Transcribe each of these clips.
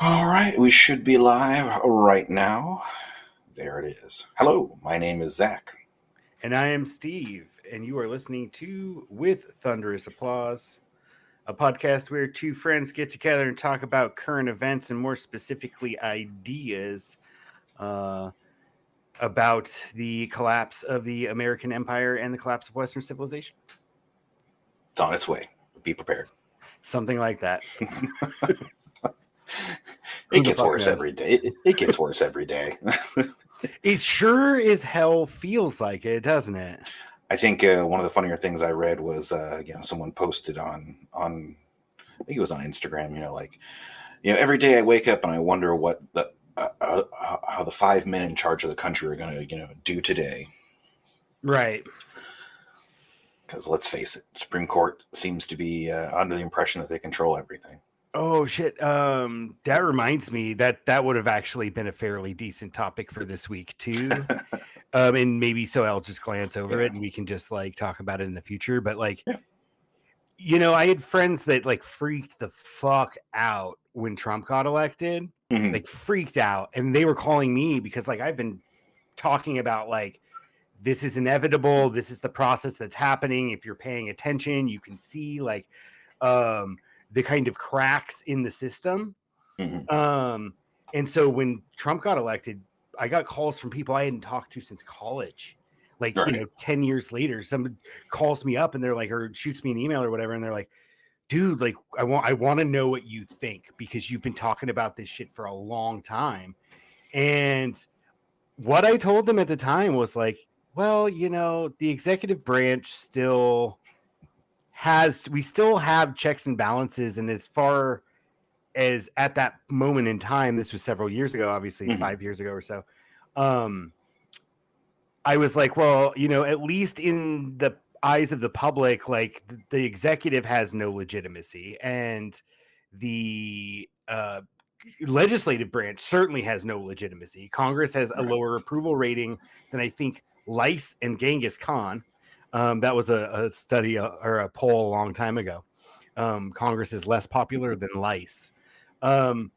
All right, we should be live right now. There it is. Hello, my name is Zach. And I am Steve, and you are listening to With Thunderous Applause, a podcast where two friends get together and talk about current events and more specifically ideas uh, about the collapse of the American empire and the collapse of Western civilization. It's on its way. Be prepared. Something like that. It gets worse every day. It gets worse every day. It sure as hell feels like it, doesn't it? I think one of the funnier things I read was, someone posted on, I think it was on Instagram. Every day I wake up and I wonder what how the 5 men in charge of the country are going to, do today. Right. Because let's face it, Supreme Court seems to be under the impression that they control everything. Oh shit! That reminds me that would have actually been a fairly decent topic for this week too. And maybe so I'll just glance over it and we can just like talk about it in the future. But I had friends that like freaked the fuck out when Trump got elected, like freaked out, and they were calling me because like I've been talking about like this is inevitable. This is the process that's happening. If you're paying attention, you can see like the kind of cracks in the system. And so when Trump got elected, I got calls from people I hadn't talked to since college. Like, 10 years later, someone calls me up and they're like, or shoots me an email or whatever. And they're like, dude, like, I want to know what you think because you've been talking about this shit for a long time. And what I told them at the time was like, well, the executive branch we still have checks and balances. And as far as at that moment in time, this was several years ago, obviously 5 years ago or so. I was like, well, at least in the eyes of the public, like the executive has no legitimacy and the legislative branch certainly has no legitimacy. Congress has a lower approval rating than I think Lice and Genghis Khan. That was a study or a poll a long time ago. Congress is less popular than Lice. But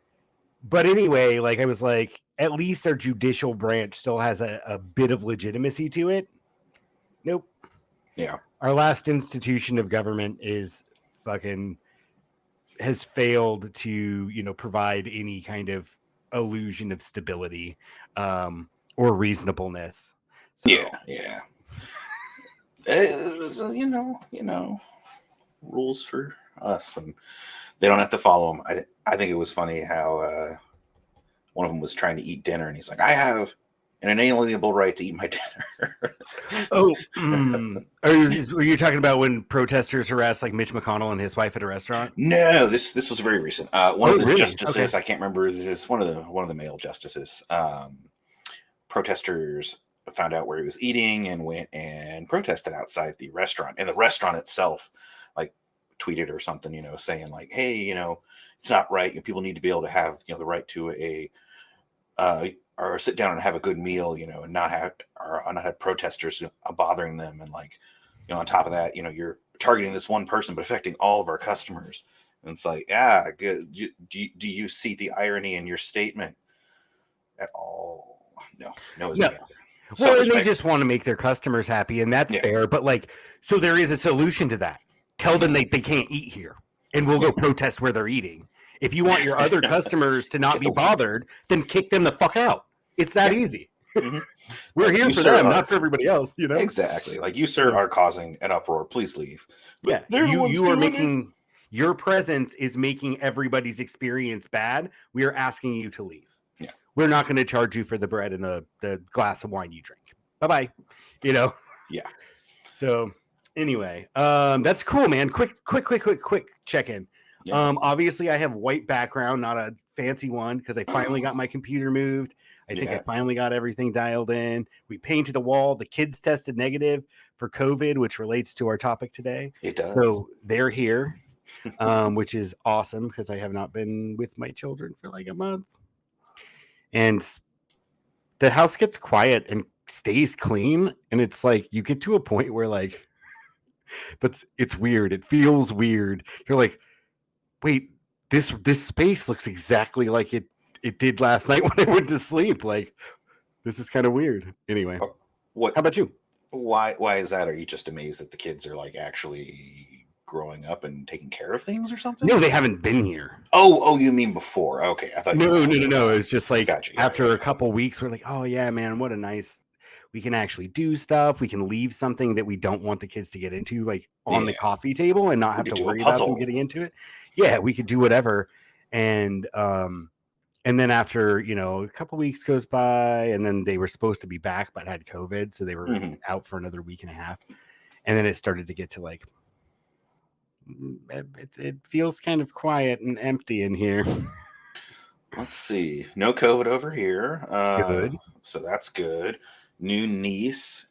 anyway, like I was like, at least our judicial branch still has a bit of legitimacy to it. Nope. Yeah. Our last institution of government has failed to, provide any kind of illusion of stability or reasonableness. So, yeah. Rules for us, and they don't have to follow them. I think it was funny how one of them was trying to eat dinner, and he's like, "I have an inalienable right to eat my dinner." Were you talking about when protesters harassed like Mitch McConnell and his wife at a restaurant? No, this was very recent. One of the justices, okay. I can't remember, this one of the male justices. Protesters found out where he was eating and went and protested outside the restaurant, and the restaurant itself like tweeted or something, saying like, hey, it's not right. People need to be able to have, the right to or sit down and have a good meal, and not have protesters bothering them. And like, on top of that, you're targeting this one person, but affecting all of our customers. And it's like, good. Do you see the irony in your statement at all? No is the answer. Well, and they just want to make their customers happy, and that's fair. But like, so there is a solution to that. Tell them they can't eat here, and we'll go protest where they're eating. If you want your other customers to not be bothered, then kick them the fuck out. It's that easy. We're here for them, not for everybody else. Exactly. Like, you, sir, are causing an uproar. Please leave. But you are making your presence is making everybody's experience bad. We are asking you to leave. Yeah, we're not going to charge you for the bread and the glass of wine you drink. Bye-bye. Yeah. So anyway, that's cool, man. Quick check-in. Yeah. Obviously I have white background, not a fancy one, because I finally got my computer moved. I think I finally got everything dialed in. We painted a wall. The kids tested negative for COVID, which relates to our topic today. It does. So they're here, which is awesome because I have not been with my children for like a month. And the house gets quiet and stays clean. And it's like, you get to a point where like, but it's weird. It feels weird. You're like, wait, this space looks exactly like it did last night when I went to sleep. Like, this is kind of weird. Anyway, how What? about you? Why is that? Are you just amazed that the kids are like actually growing up and taking care of things or something? No, they haven't been here. Oh, you mean before? Okay, I thought you were talking No. about. It's just like Gotcha. after a couple weeks, we're like, oh yeah, man, what a nice. We can actually do stuff. We can leave something that we don't want the kids to get into, like on the Yeah, coffee table, and not we have could to do a worry about them puzzle. getting into it. Yeah, we could do whatever. And then after a couple weeks goes by, and then they were supposed to be back but had COVID, so they were Hmm. out for another week and a half. And then it started to get to like it feels kind of quiet and empty in here. Let's see. No COVID over here. Good. So that's good. New niece.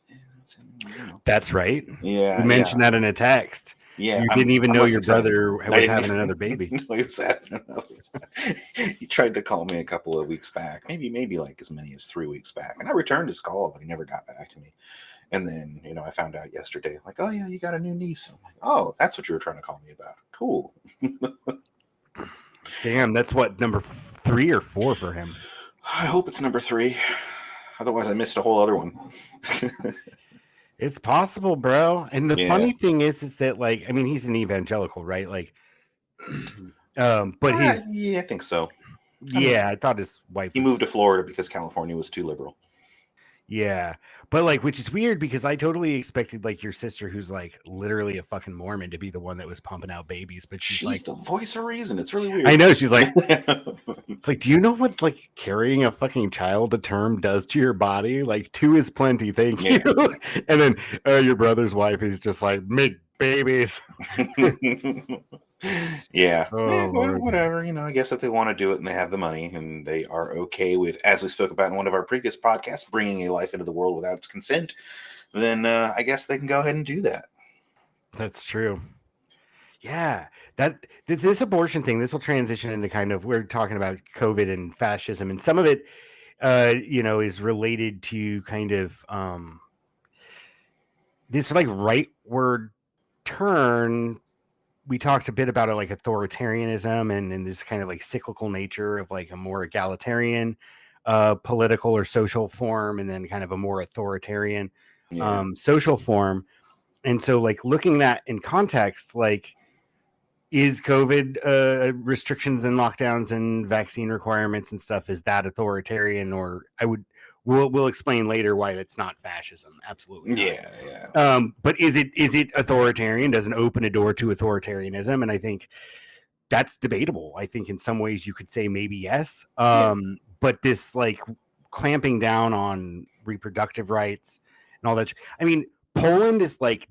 That's right. Yeah, You mentioned that in a text. yeah. You didn't even I'm know less your excited. brother I was didn't having even another baby. know he was having another. He tried to call me a couple of weeks back, maybe like as many as 3 weeks back, and I returned his call, but he never got back to me. And then I found out yesterday, like, oh yeah, you got a new niece. I'm like, oh, that's what you were trying to call me about. Cool. Damn, that's what, number 3 or 4 for him. I hope it's number 3. Otherwise, I missed a whole other one. It's possible, bro. And the Yeah. funny thing is that, like, I mean, he's an evangelical, right? Like, but his Yeah, I think so. yeah, I thought his wife He moved to Florida because California was too liberal. Yeah, but like, which is weird because I totally expected like your sister, who's like literally a fucking Mormon, to be the one that was pumping out babies. But she's like, the voice of reason. It's really weird. I know. She's like, it's like, do you know what like carrying a fucking child to term does to your body? Like 2 is plenty, thank you. And then your brother's wife is just like, make babies. Yeah. Oh, Well, whatever. I guess if they want to do it and they have the money and they are okay with, as we spoke about in one of our previous podcasts, bringing a life into the world without its consent, then I guess they can go ahead and do that. That's true. Yeah, this abortion thing, this will transition into kind of, we're talking about COVID and fascism, and some of it, is related to kind of this like rightward turn. We talked a bit about it, like authoritarianism and this kind of like cyclical nature of like a more egalitarian political or social form, and then kind of a more authoritarian social form. And so like looking at that in context, like, is COVID restrictions and lockdowns and vaccine requirements and stuff, is that authoritarian? Or we'll explain later why it's not fascism. Absolutely not. Yeah. But is it authoritarian? Does it open a door to authoritarianism? And I think that's debatable. I think in some ways you could say maybe yes. But this like clamping down on reproductive rights and all that. I mean, Poland is like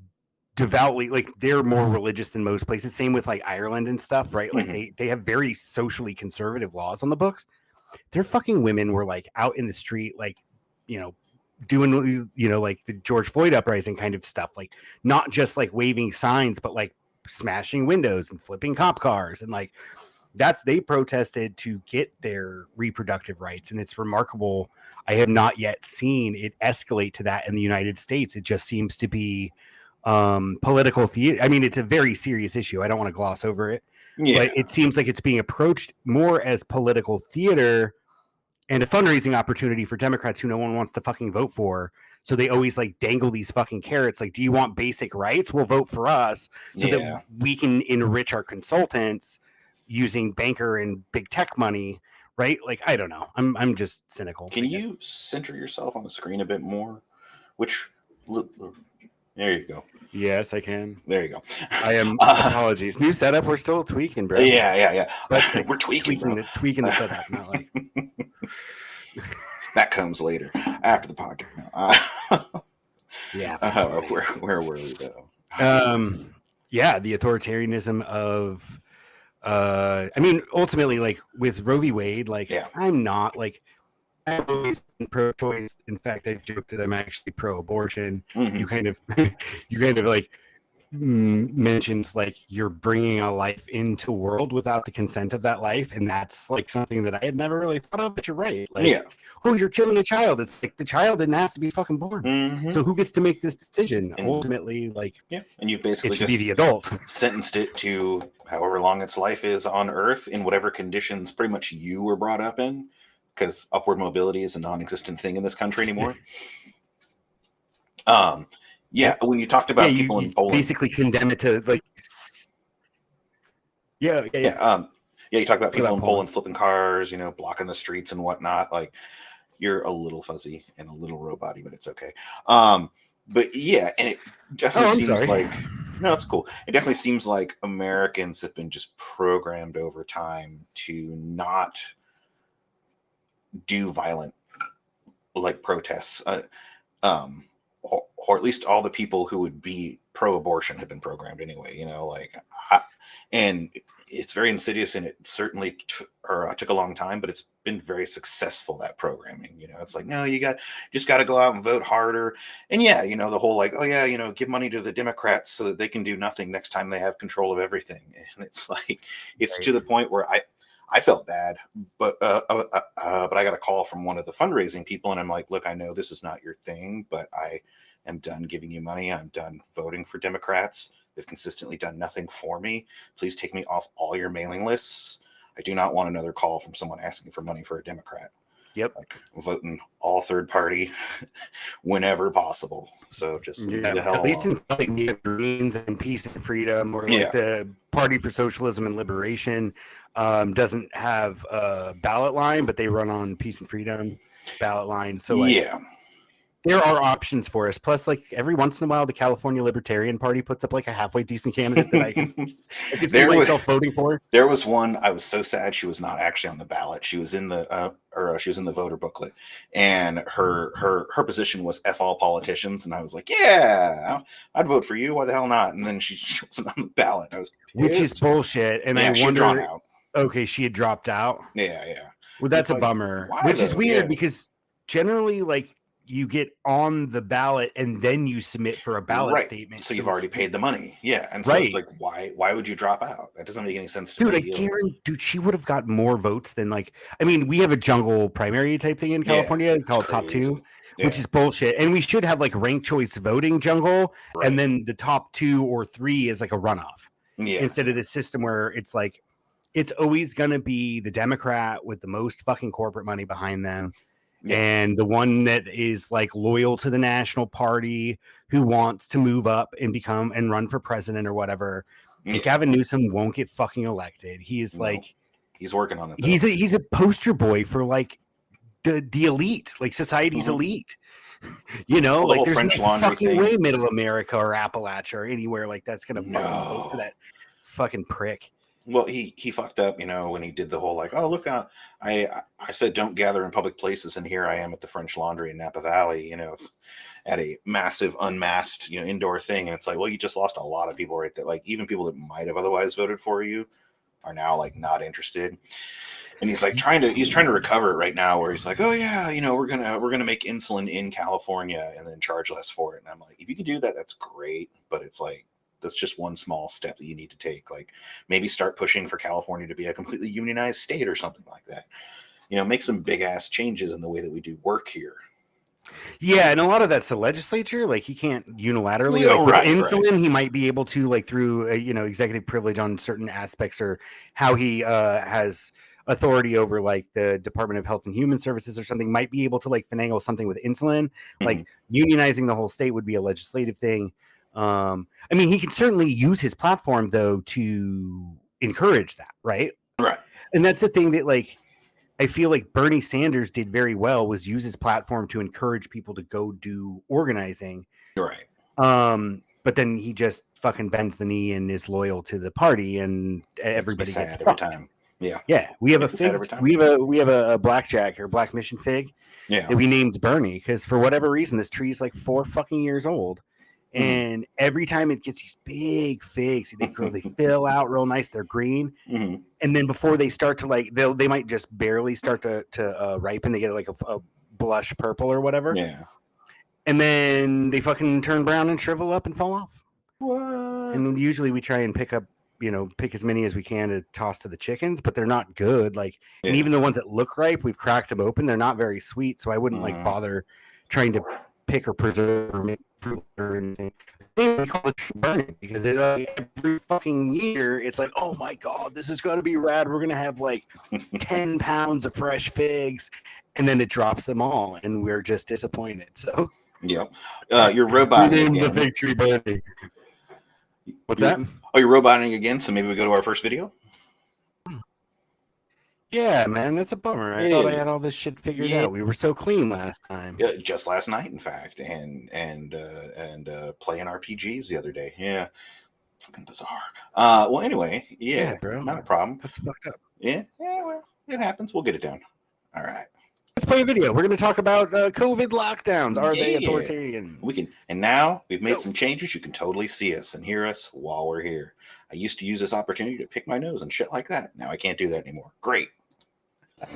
devoutly, like, they're more religious than most places. Same with like Ireland and stuff, right? Like they have very socially conservative laws on the books. Their fucking women were like out in the street, like, doing, like the George Floyd uprising kind of stuff, like not just like waving signs, but like smashing windows and flipping cop cars. And like, they protested to get their reproductive rights. And it's remarkable. I have not yet seen it escalate to that in the United States. It just seems to be political theater. I mean, it's a very serious issue. I don't want to gloss over it, but it seems like it's being approached more as political theater and a fundraising opportunity for Democrats who no one wants to fucking vote for. So they always like dangle these fucking carrots. Like, do you want basic rights? Well, vote for us so that we can enrich our consultants using banker and big tech money. Right? Like, I don't know. I'm just cynical. Can you center yourself on the screen a bit more? There you go. Yes, I can. There you go. I am. Apologies. New setup. We're still tweaking, bro. Yeah. But we're tweaking the setup. Not like that comes later after the podcast. Yeah. Where were we though? Yeah, the authoritarianism of. I mean, ultimately, like with Roe v. Wade, like I'm not like. I've always been pro-choice. In fact, I joked that I'm actually pro-abortion. You kind of like mentions like you're bringing a life into world without the consent of that life, and that's like something that I had never really thought of. But you're right, Yeah. like, oh, you're killing a child. It's like the child didn't ask to be fucking born. Mm-hmm. So who gets to make this decision? And Ultimately, like, yeah, and you've it basically should be just the adult. sentenced it to however long its life is on Earth in whatever conditions pretty much you were brought up in, because upward mobility is a non-existent thing in this country anymore. Yeah, when you talked Yeah, about people you in Poland, basically condemn it to like, yeah. yeah, you talk about What people about in Poland? Poland flipping cars, blocking the streets and whatnot. Like, you're a little fuzzy and a little robot-y, but it's okay. But yeah, and it definitely Oh, I'm seems sorry. like no, it's cool. It definitely seems like Americans have been just programmed over time to not do violent like protests. Or at least all the people who would be pro-abortion have been programmed anyway. And it's very insidious, and it certainly took a long time, but it's been very successful, that programming. It's like, no, just got to go out and vote harder. And yeah, the whole like, oh yeah, give money to the Democrats so that they can do nothing next time they have control of everything. And it's like, it's Right. to the point where I felt bad, but but I got a call from one of the fundraising people, and I'm like, look, I know this is not your thing, but I am done giving you money. I'm done voting for Democrats. They've consistently done nothing for me. Please take me off all your mailing lists. I do not want another call from someone asking for money for a Democrat. Yep. Like, voting all third party whenever possible. So just leave me Yeah, the hell at least alone. in like we have Greens and Peace and Freedom, or like Yeah. the Party for Socialism and Liberation doesn't have a ballot line, but they run on Peace and Freedom ballot line. So like, Yeah. there are options for us. Plus, like every once in a while, the California Libertarian Party puts up like a halfway decent candidate that I could see There was myself voting for. There was one. I was so sad she was not actually on the ballot. She was in the she was in the voter booklet, and her position was "F all politicians," and I was like, yeah, I'd vote for you. Why the hell not? And then she wasn't on the ballot. I was Which is pissed. bullshit. And I Yeah, she had drawn wonder, out. okay, she had dropped out. Yeah. Well, And that's it's a like, bummer, why which is though? weird Yeah, because generally, like, you get on the ballot and then you submit for a ballot right. statement. So you've So if already paid the money. Yeah, and so it's right, like, why would you drop out? That doesn't make any sense to dude, I me. Like, guarantee, dude, she would have got more votes than like. I mean, we have a jungle primary type thing in yeah, California it's called top two, crazy. which Yeah, is bullshit. And we should have like ranked choice voting jungle, and right. then the top 2 or 3 is like a runoff Yeah, instead of this system where it's like it's always gonna be the Democrat with the most fucking corporate money behind them. yeah, And the one that is like loyal to the national party who wants to move up and become and run for president or whatever. And yeah. Gavin Newsom won't get fucking elected. He is No, like he's working on it though. he's a poster boy for like the elite, like society's Mhm. elite. Well, the Like whole there's no French Laundry fucking way thing. middle America or Appalachia or anywhere like that's gonna fucking vote for No. that fucking prick. Well, he fucked up, when he did the whole like, oh look, I said don't gather in public places, and here I am at the French Laundry in Napa Valley, it's at a massive unmasked, indoor thing, and it's like, well, you just lost a lot of people right there. Like, even people that might have otherwise voted for you are now like not interested. And he's trying to recover it right now, where he's like, oh yeah, we're gonna make insulin in California and then charge less for it. And I'm like, if you can do that, that's great, but it's like, that's just one small step that you need to take. Like, maybe start pushing for California to be a completely unionized state or something like that. Make some big ass changes in the way that we do work here. Yeah, and a lot of that's the legislature. Like he can't unilaterally, Yeah, like with right. insulin, he might be able to, like through executive privilege on certain aspects, or how he has authority over like the Department of Health and Human Services or something, might be able to like finagle something with insulin. Mhm. Like unionizing the whole state would be a legislative thing. I mean, he can certainly use his platform though to encourage that, right? Right. And that's the thing that like I feel like Bernie Sanders did very well, was use his platform to encourage people to go do organizing. Right. But then he just fucking bends the knee and is loyal to the party, and Makes me everybody gets sad every fucked. time. Yeah. Yeah, we have a Makes me sad fig. every time. We have a blackjack or black mission fig Yeah. that we named Bernie because for whatever reason this tree is like 4 fucking years old. And every time it gets these big figs, they fill out real nice. They're green, and then before they start to like, they might just barely start to ripen. They get like a blush purple or whatever, Yeah. and then they fucking turn brown and shrivel up and fall off. What? And usually we try and pick as many as we can to toss to the chickens, but they're not good. Like, and Yeah. even the ones that look ripe, we've cracked them open. They're not very sweet. So I wouldn't like bother trying to pick or preserve or make fruit or anything. We call it burning because every fucking year it's like, oh my God, this is going to be rad. We're going to have like 10 pounds of fresh figs. And then it drops them all. And we're just disappointed. So, Yep. You're roboting the again. fig tree burning. What's that? Oh, you're roboting again. So maybe we go to our first video. Yeah, man, that's a bummer. I thought I had all this shit figured out. We were so clean last time. Just last night, in fact, and playing RPGs the other day. Yeah, fucking bizarre. Well, anyway, yeah, bro, not a problem. That's fucked up. Yeah, well, it happens. We'll get it down. All right. Let's play a video. We're going to talk about COVID lockdowns. Are they authoritarian? We can, and now we've made some changes. You can totally see us and hear us while we're here. I used to use this opportunity to pick my nose and shit like that. Now I can't do that anymore. Great.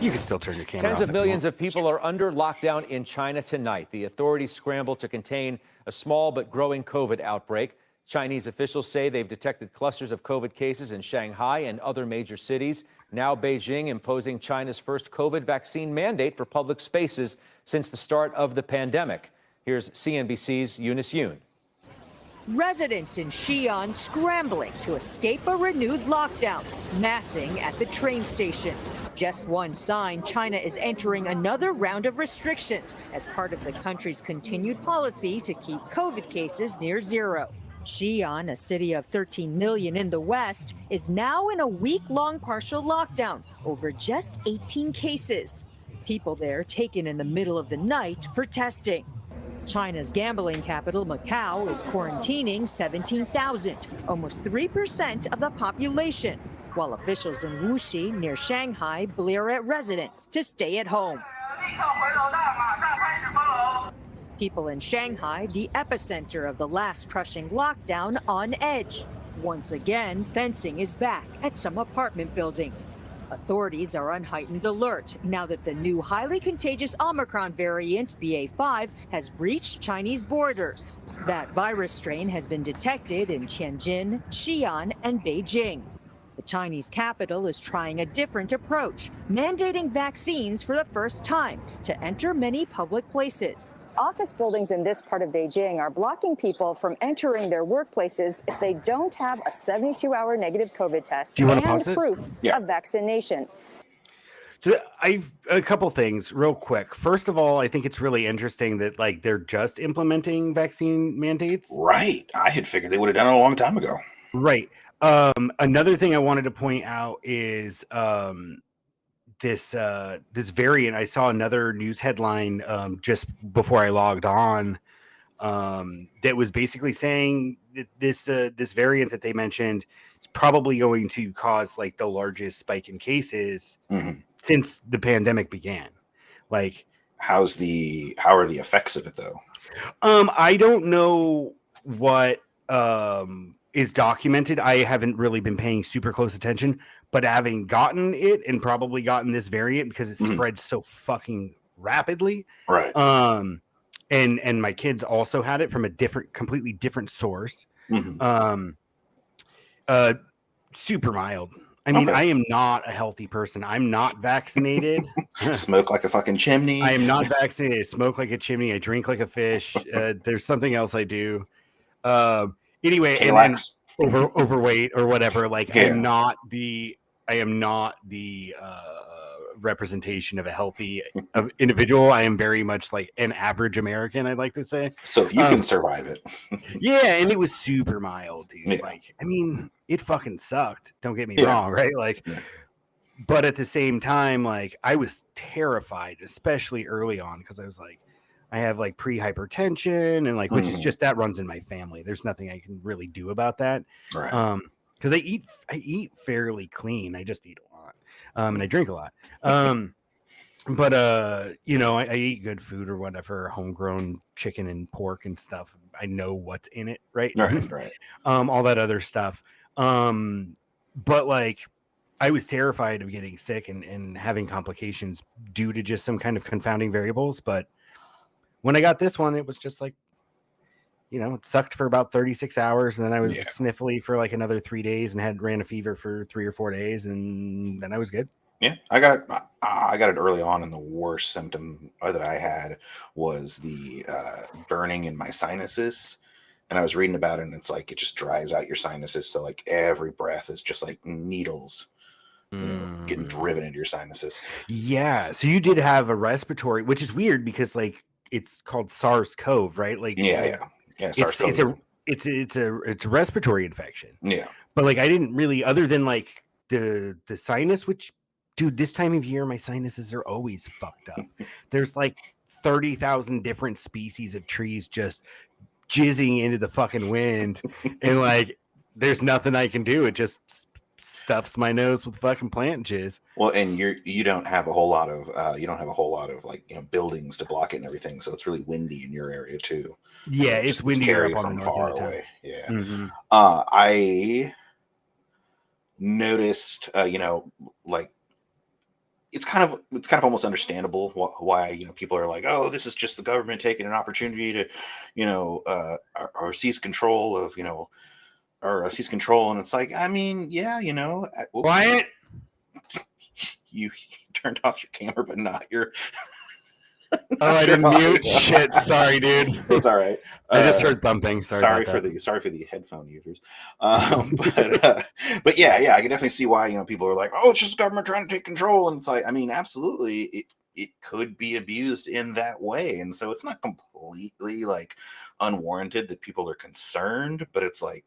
You can still turn your camera off. Tens of millions of people are under lockdown in China tonight. The authorities scramble to contain a small but growing COVID outbreak. Chinese officials say they've detected clusters of COVID cases in Shanghai and other major cities. Now Beijing imposing China's first COVID vaccine mandate for public spaces since the start of the pandemic. Here's CNBC's Eunice Yoon. Residents in Xi'an scrambling to escape a renewed lockdown, massing at the train station. Just one sign China is entering another round of restrictions as part of the country's continued policy to keep COVID cases near zero. Xi'an, a city of 13 million in the west, is now in a week-long partial lockdown over just 18 cases. People there taken in the middle of the night for testing. China's gambling capital, Macau, is quarantining 17,000, almost 3% of the population, while officials in Wuxi, near Shanghai, blare at residents to stay at home. People in Shanghai, the epicenter of the last crushing lockdown, on edge. Once again, fencing is back at some apartment buildings. Authorities are on heightened alert now that the new highly contagious Omicron variant, BA.5, has breached Chinese borders. That virus strain has been detected in Tianjin, Xi'an, and Beijing. The Chinese capital is trying a different approach, mandating vaccines for the first time to enter many public places. Office buildings in this part of Beijing are blocking people from entering their workplaces if they don't have a 72-hour negative COVID test and proof of vaccination. So a couple things real quick. First of all, I think it's really interesting that like they're just implementing vaccine mandates. Right. I had figured they would have done it a long time ago. Right. Another thing I wanted to point out is this variant. I saw another news headline just before I logged on that was basically saying that this variant that they mentioned is probably going to cause like the largest spike in cases since the pandemic began. Like, how are the effects of it though? I don't know what is documented. I haven't really been paying super close attention, but having gotten it and probably gotten this variant because it spreads so fucking rapidly. Right. And my kids also had it from a completely different source. Super mild. I mean, I am not a healthy person. I'm not vaccinated. Smoke like a fucking chimney. I am not vaccinated. I smoke like a chimney. I drink like a fish. There's something else I do. Anyway, and overweight or whatever. Like, I am not the representation of a healthy individual. I am very much like an average American, I'd like to say. So if you can survive it. Yeah, and it was super mild, dude. Yeah. Like, I mean, it fucking sucked. Don't get me wrong, right? Like, but at the same time, like, I was terrified, especially early on, because I was like, I have like pre-hypertension and like, which is just, that runs in my family. There's nothing I can really do about that. Right. Because I eat fairly clean. I just eat a lot. And I drink a lot. But you know, I eat good food or whatever, homegrown chicken and pork and stuff. I know what's in it, right? Right. All that other stuff. But like, I was terrified of getting sick and having complications due to just some kind of confounding variables. But when I got this one, it was just like, it sucked for about 36 hours. And then I was Yeah. sniffly for like another 3 days and ran a fever for 3 or 4 days. And then I was good. Yeah, I got it early on, and the worst symptom that I had was the burning in my sinuses. And I was reading about it, and it's like it just dries out your sinuses. So like every breath is just like needles, getting driven into your sinuses. Yeah. So you did have a respiratory, which is weird because like it's called SARS-CoV, right? Like Yeah. SARS-CoV. It's a respiratory infection. Yeah. But like I didn't really, other than like the sinus, which, dude, this time of year my sinuses are always fucked up. There's like 30,000 different species of trees just jizzing into the fucking wind, and like there's nothing I can do. It just stuffs my nose with fucking plant jizz. Well, and you don't have a whole lot of like buildings to block it and everything, so it's really windy in your area too. Yeah, So it's windy scary up on from the north far end of town. away. Yeah. Mm-hmm. I noticed, like it's kind of almost understandable why people are like, oh, this is just the government taking an opportunity to, or seize control of, or seize control, and it's like, I mean, yeah, Quiet. You turned off your camera, but not your. Oh, I didn't mute. Shit, sorry, dude. It's all right. I just heard thumping. Sorry for the headphone users. But yeah, I can definitely see why people are like, oh, it's just the government trying to take control, and it's like, I mean, absolutely, it could be abused in that way, and so it's not completely like unwarranted that people are concerned, but it's like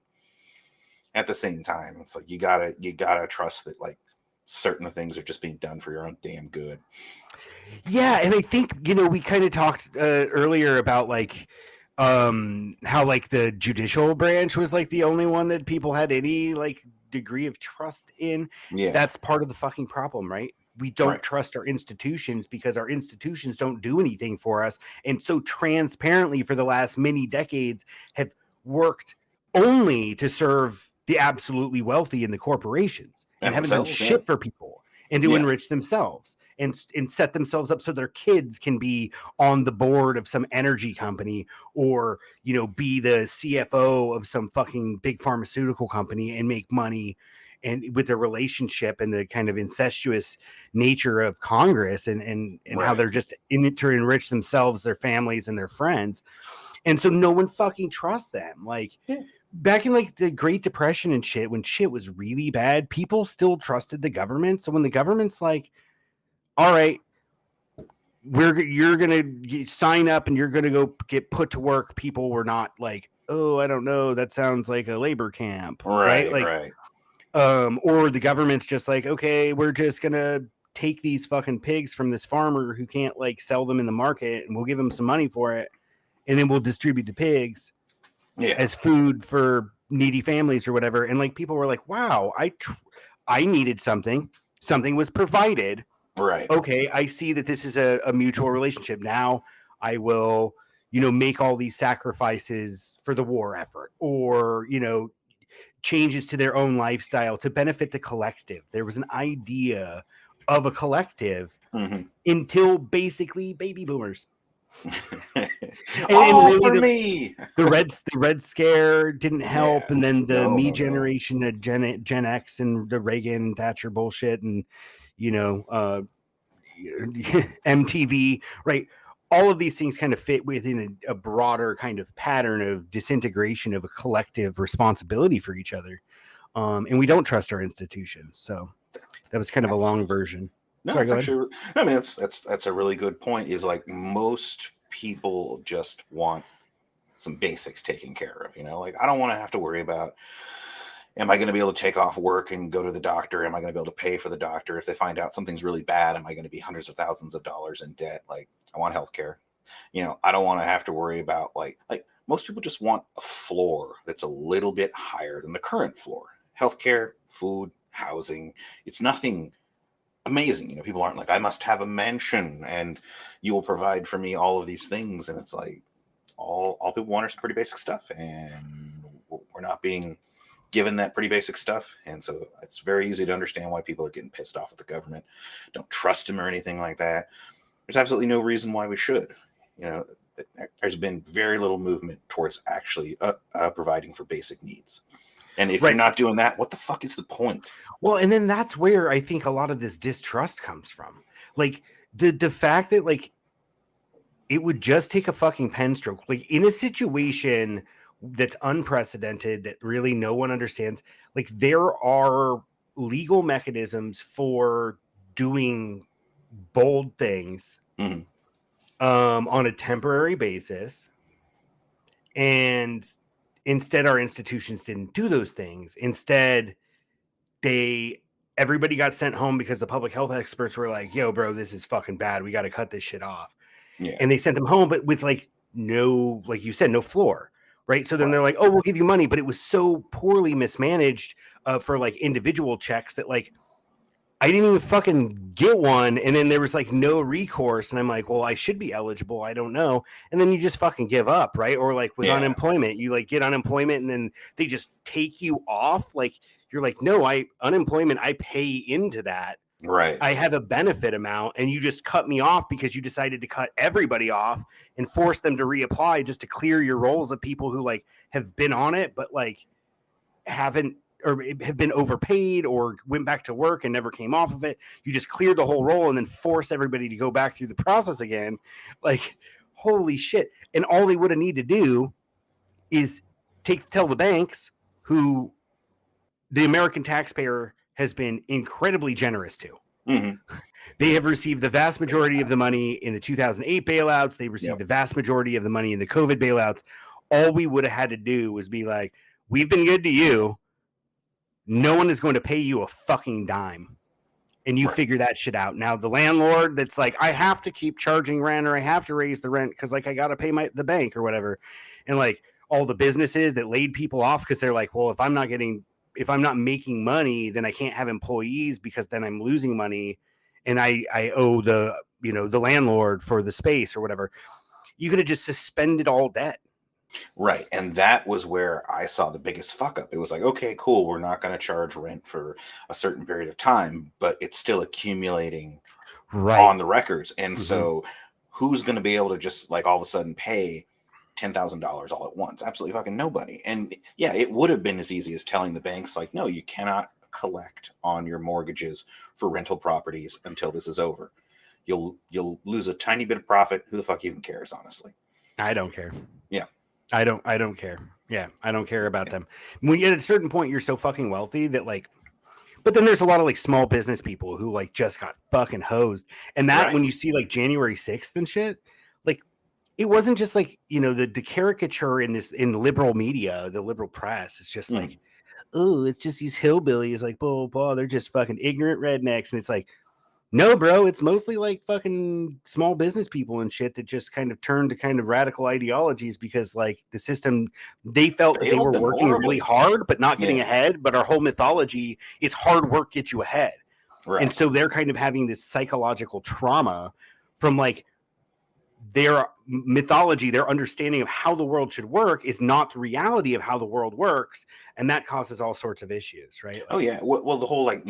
at the same time, it's like you gotta trust that like certain things are just being done for your own damn good. Yeah, and I think we kind of talked earlier about like how like the judicial branch was like the only one that people had any like degree of trust in. Yeah, that's part of the fucking problem, right? We don't trust our institutions because our institutions don't do anything for us, and so transparently for the last many decades have worked only to serve the absolutely wealthy and the corporations, and haven't done shit for people and to enrich themselves and set themselves up so their kids can be on the board of some energy company or be the CFO of some fucking big pharmaceutical company and make money. And with the relationship and the kind of incestuous nature of Congress and how they're just in it to enrich themselves, their families, and their friends. And so no one fucking trusts them. Like back in like the Great Depression and shit, when shit was really bad, people still trusted the government. So when the government's like, all right, you're going to sign up and you're going to go get put to work, people were not like, oh, I don't know, that sounds like a labor camp. Right. Or the government's just like, okay, we're just going to take these fucking pigs from this farmer who can't like sell them in the market, and we'll give him some money for it. And then we'll distribute the pigs as food for needy families or whatever. And like people were like, wow, I needed something was provided. Right. Okay. I see that this is a mutual relationship. Now I will, make all these sacrifices for the war effort or, changes to their own lifestyle to benefit the collective. There was an idea of a collective until basically baby boomers. All for me. The Red Scare didn't help, and then the generation, the Gen X, and the Reagan Thatcher bullshit, and MTV, right? All of these things kind of fit within a broader kind of pattern of disintegration of a collective responsibility for each other, and we don't trust our institutions. So that was kind of a long version. No, it's actually. I mean, that's a really good point. Is like most people just want some basics taken care of. Like I don't want to have to worry about. Am I going to be able to take off work and go to the doctor? Am I going to be able to pay for the doctor? If they find out something's really bad, am I going to be hundreds of thousands of dollars in debt? Like I want healthcare. I don't want to have to worry about like most people just want a floor that's a little bit higher than the current floor. Healthcare, food, housing. It's nothing amazing. People aren't like, I must have a mansion and you will provide for me all of these things. And it's like all people want is pretty basic stuff. And we're not being given that pretty basic stuff. And so it's very easy to understand why people are getting pissed off at the government. Don't trust them or anything like that. There's absolutely no reason why we should. there's been very little movement towards actually providing for basic needs. And if Right. you're not doing that, what the fuck is the point? Well, and then that's where I think a lot of this distrust comes from. Like the fact that like it would just take a fucking pen stroke, like in a situation that's unprecedented, that really no one understands. Like there are legal mechanisms for doing bold things on a temporary basis. And instead, our institutions didn't do those things. Instead, everybody got sent home because the public health experts were like, yo, bro, this is fucking bad. We got to cut this shit off. Yeah. And they sent them home, but with like no, like you said, no floor. Right. So then they're like, oh, we'll give you money. But it was so poorly mismanaged for like individual checks that like I didn't even fucking get one. And then there was like no recourse. And I'm like, well, I should be eligible. I don't know. And then you just fucking give up. Right. Or like with unemployment, you like get unemployment and then they just take you off. Like you're like, no, unemployment, I pay into that. Right. I have a benefit amount and you just cut me off because you decided to cut everybody off and force them to reapply just to clear your roles of people who like have been on it, but like haven't or have been overpaid or went back to work and never came off of it. You just cleared the whole role and then force everybody to go back through the process again. Like, holy shit. And all they would have needed to do is tell the banks, who the American taxpayer has been incredibly generous to. They have received the vast majority of the money in the 2008 bailouts. They received the vast majority of the money in the COVID bailouts. All we would have had to do was be like, we've been good to you. No one is going to pay you a fucking dime. And you figure that shit out. Now, the landlord that's like, I have to keep charging rent or I have to raise the rent because like I got to pay the bank or whatever. And like all the businesses that laid people off because they're like, well, if I'm not making money, then I can't have employees because then I'm losing money and I owe the landlord for the space or whatever. You could have just suspended all debt. Right. And that was where I saw the biggest fuck up. It was like, okay, cool. We're not going to charge rent for a certain period of time, but it's still accumulating on the records. And so who's going to be able to just like all of a sudden pay $10,000 all at once? Absolutely fucking nobody. And yeah, it would have been as easy as telling the banks like, no, you cannot collect on your mortgages for rental properties until this is over. You'll lose a tiny bit of profit. Who the fuck even cares, honestly? I don't care. Yeah. I don't care. Yeah. I don't care about them. When you at a certain point, you're so fucking wealthy that like, but then there's a lot of like small business people who like just got fucking hosed. And that when you see like January 6th and shit, like it wasn't just like, the caricature in the liberal media, the liberal press. It's just like, oh, it's just these hillbillies, like, blah, blah, blah. They're just fucking ignorant rednecks. And it's like, no, bro, it's mostly like fucking small business people and shit that just kind of turned to kind of radical ideologies because like the system, they felt that they were working really hard, but not getting ahead. But our whole mythology is hard work gets you ahead. Right. And so they're kind of having this psychological trauma from like their mythology, their understanding of how the world should work is not the reality of how the world works. And that causes all sorts of issues, right? Oh, yeah. Well, the whole like,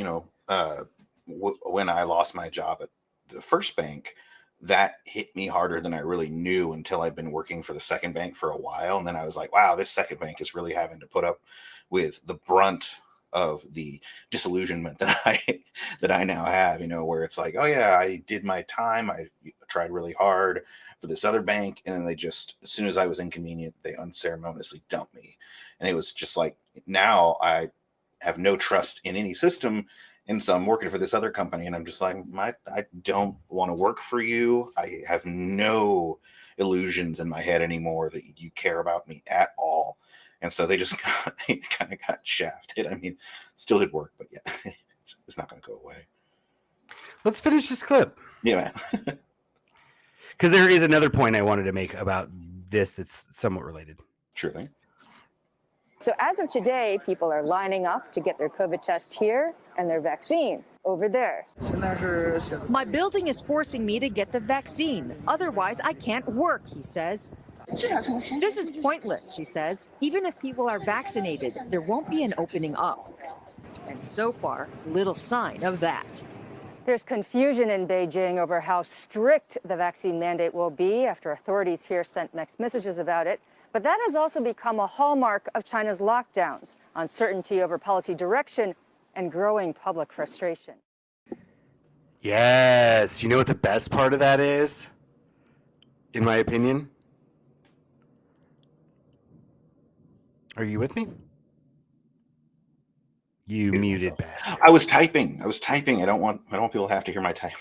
when I lost my job at the first bank, that hit me harder than I really knew until I'd been working for the second bank for a while. And then I was like, wow, this second bank is really having to put up with the brunt of the disillusionment that I now have, where it's like, oh yeah, I did my time. I tried really hard for this other bank. And then they just, as soon as I was inconvenient, they unceremoniously dumped me. And it was just like, now I have no trust in any system. And so I'm working for this other company and I'm just like, I don't want to work for you. I have no illusions in my head anymore that you care about me at all. And so they just kind of got shafted. I mean, still did work, but yeah, it's not going to go away. Let's finish this clip. Yeah, man. Because there is another point I wanted to make about this that's somewhat related. Sure thing. So as of today, people are lining up to get their COVID test here and their vaccine over there. My building is forcing me to get the vaccine. Otherwise, I can't work, he says. This is pointless, she says. Even if people are vaccinated, there won't be an opening up. And so far, little sign of that. There's confusion in Beijing over how strict the vaccine mandate will be after authorities here sent mixed messages about it. But that has also become a hallmark of China's lockdowns, uncertainty over policy direction and growing public frustration. Yes. You know what the best part of that is? In my opinion? Are you with me? You muted bastard. I was typing. I don't want people to have to hear my typing.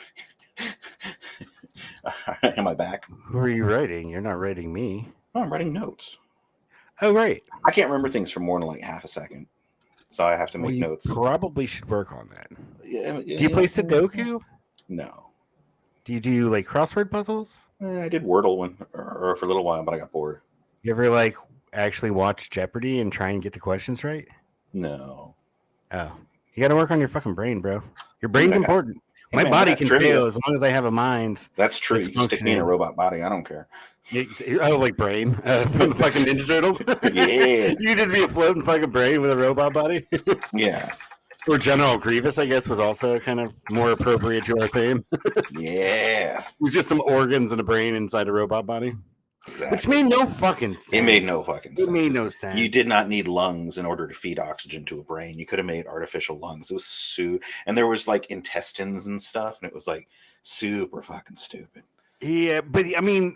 Am I back? Who are you writing? You're not writing me. No, I'm writing notes. Oh, right. I can't remember things for more than like half a second, so I have to make notes. Probably should work on that. Yeah, do you play Sudoku? No. Do you do like crossword puzzles? I did Wordle or for a little while, but I got bored. You ever like actually watch Jeopardy and try and get the questions right? No. Oh, you got to work on your fucking brain, bro. Your brain's important. My body can fail as long as I have a mind. That's true. You can stick me in a robot body. I don't care. Oh, like brain from the fucking Ninja Turtles? Yeah. You just be a floating fucking brain with a robot body? Yeah. Or General Grievous, I guess, was also kind of more appropriate to our theme. Yeah. It was just some organs and a brain inside a robot body. Exactly. Which made no fucking sense. It made no fucking sense. It made no sense. You did not need lungs in order to feed oxygen to a brain. You could have made artificial lungs. It was and there was like intestines and stuff, and it was like super fucking stupid. Yeah, but I mean,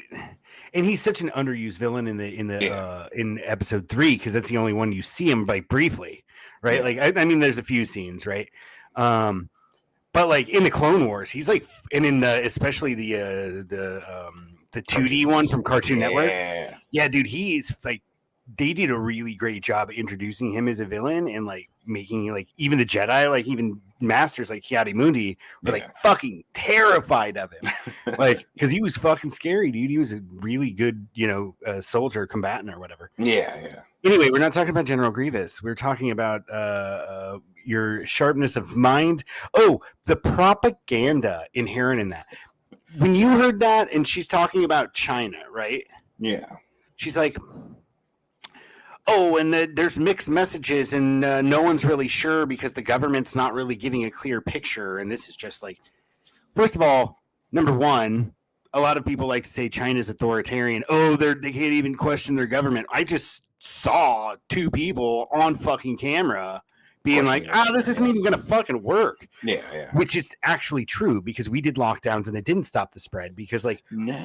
and he's such an underused villain in episode 3 because that's the only one you see him like briefly, right? Yeah. Like I mean, there's a few scenes, right? But like in the Clone Wars, he's like, and in especially the 2D one from Cartoon Network. Yeah, dude, he's like, they did a really great job of introducing him as a villain and like making like even the Jedi, like even masters like Ki-Adi-Mundi were like fucking terrified of him. Like, because he was fucking scary, dude. He was a really good, soldier, combatant or whatever. Yeah. Anyway, we're not talking about General Grievous. We're talking about your sharpness of mind. Oh, the propaganda inherent in that. When you heard that, and she's talking about China, right? Yeah. She's like, oh, and there's mixed messages, and no one's really sure because the government's not really giving a clear picture. And this is just like, first of all, number one, a lot of people like to say China's authoritarian. Oh, they can't even question their government. I just saw 2 people on fucking camera being like, this isn't even going to fucking work. Yeah. Which is actually true because we did lockdowns and it didn't stop the spread because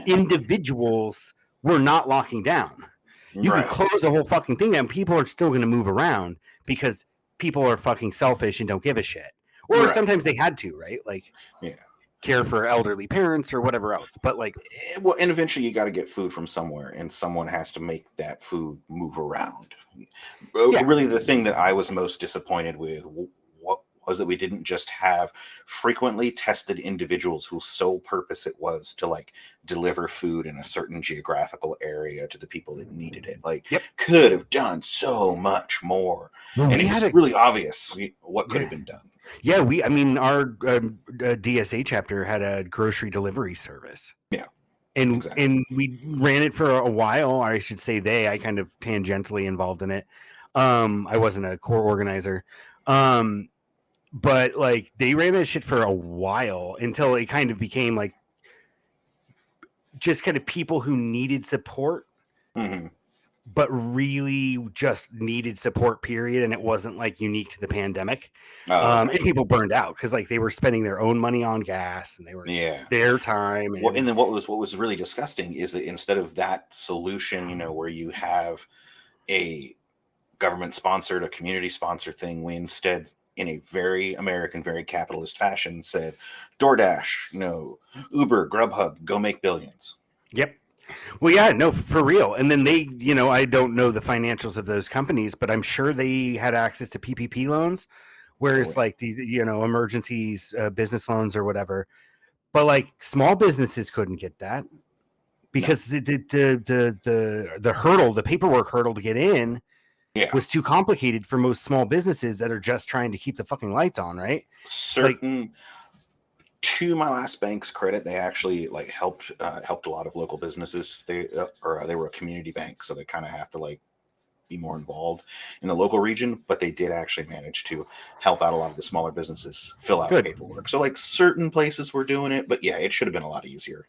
individuals were not locking down. You can close the whole fucking thing down. People are still going to move around because people are fucking selfish and don't give a shit. Or sometimes they had to, right? Like, care for elderly parents or whatever else. But like, well, and eventually you got to get food from somewhere, and someone has to make that food move around. Really, the thing that I was most disappointed with was that we didn't just have frequently tested individuals whose sole purpose it was to like deliver food in a certain geographical area to the people that needed it. Like, could have done so much more, and it was really obvious what could have been done. Yeah, our DSA chapter had a grocery delivery service. Yeah. And we ran it for a while, or I should say I kind of tangentially involved in it. I wasn't a core organizer. But like they ran that shit for a while until it kind of became like just kind of people who needed support. Mm-hmm. But really just needed support, period. And it wasn't like unique to the pandemic. And people burned out because like they were spending their own money on gas and they were their time. And, and then what was really disgusting is that instead of that solution, where you have a government sponsored, a community sponsored thing, we instead, in a very American, very capitalist fashion, said DoorDash, Uber, Grubhub, go make billions. Yep. Well, yeah, no, for real. And then they, I don't know the financials of those companies, but I'm sure they had access to PPP loans, whereas like these, emergencies, business loans or whatever. But like small businesses couldn't get that because the hurdle, the paperwork hurdle to get in was too complicated for most small businesses that are just trying to keep the fucking lights on, right? To my last bank's credit, they actually like helped a lot of local businesses. They were a community bank, so they kind of have to like be more involved in the local region, but they did actually manage to help out a lot of the smaller businesses fill out Good. paperwork. So like certain places were doing it, but yeah, it should have been a lot easier.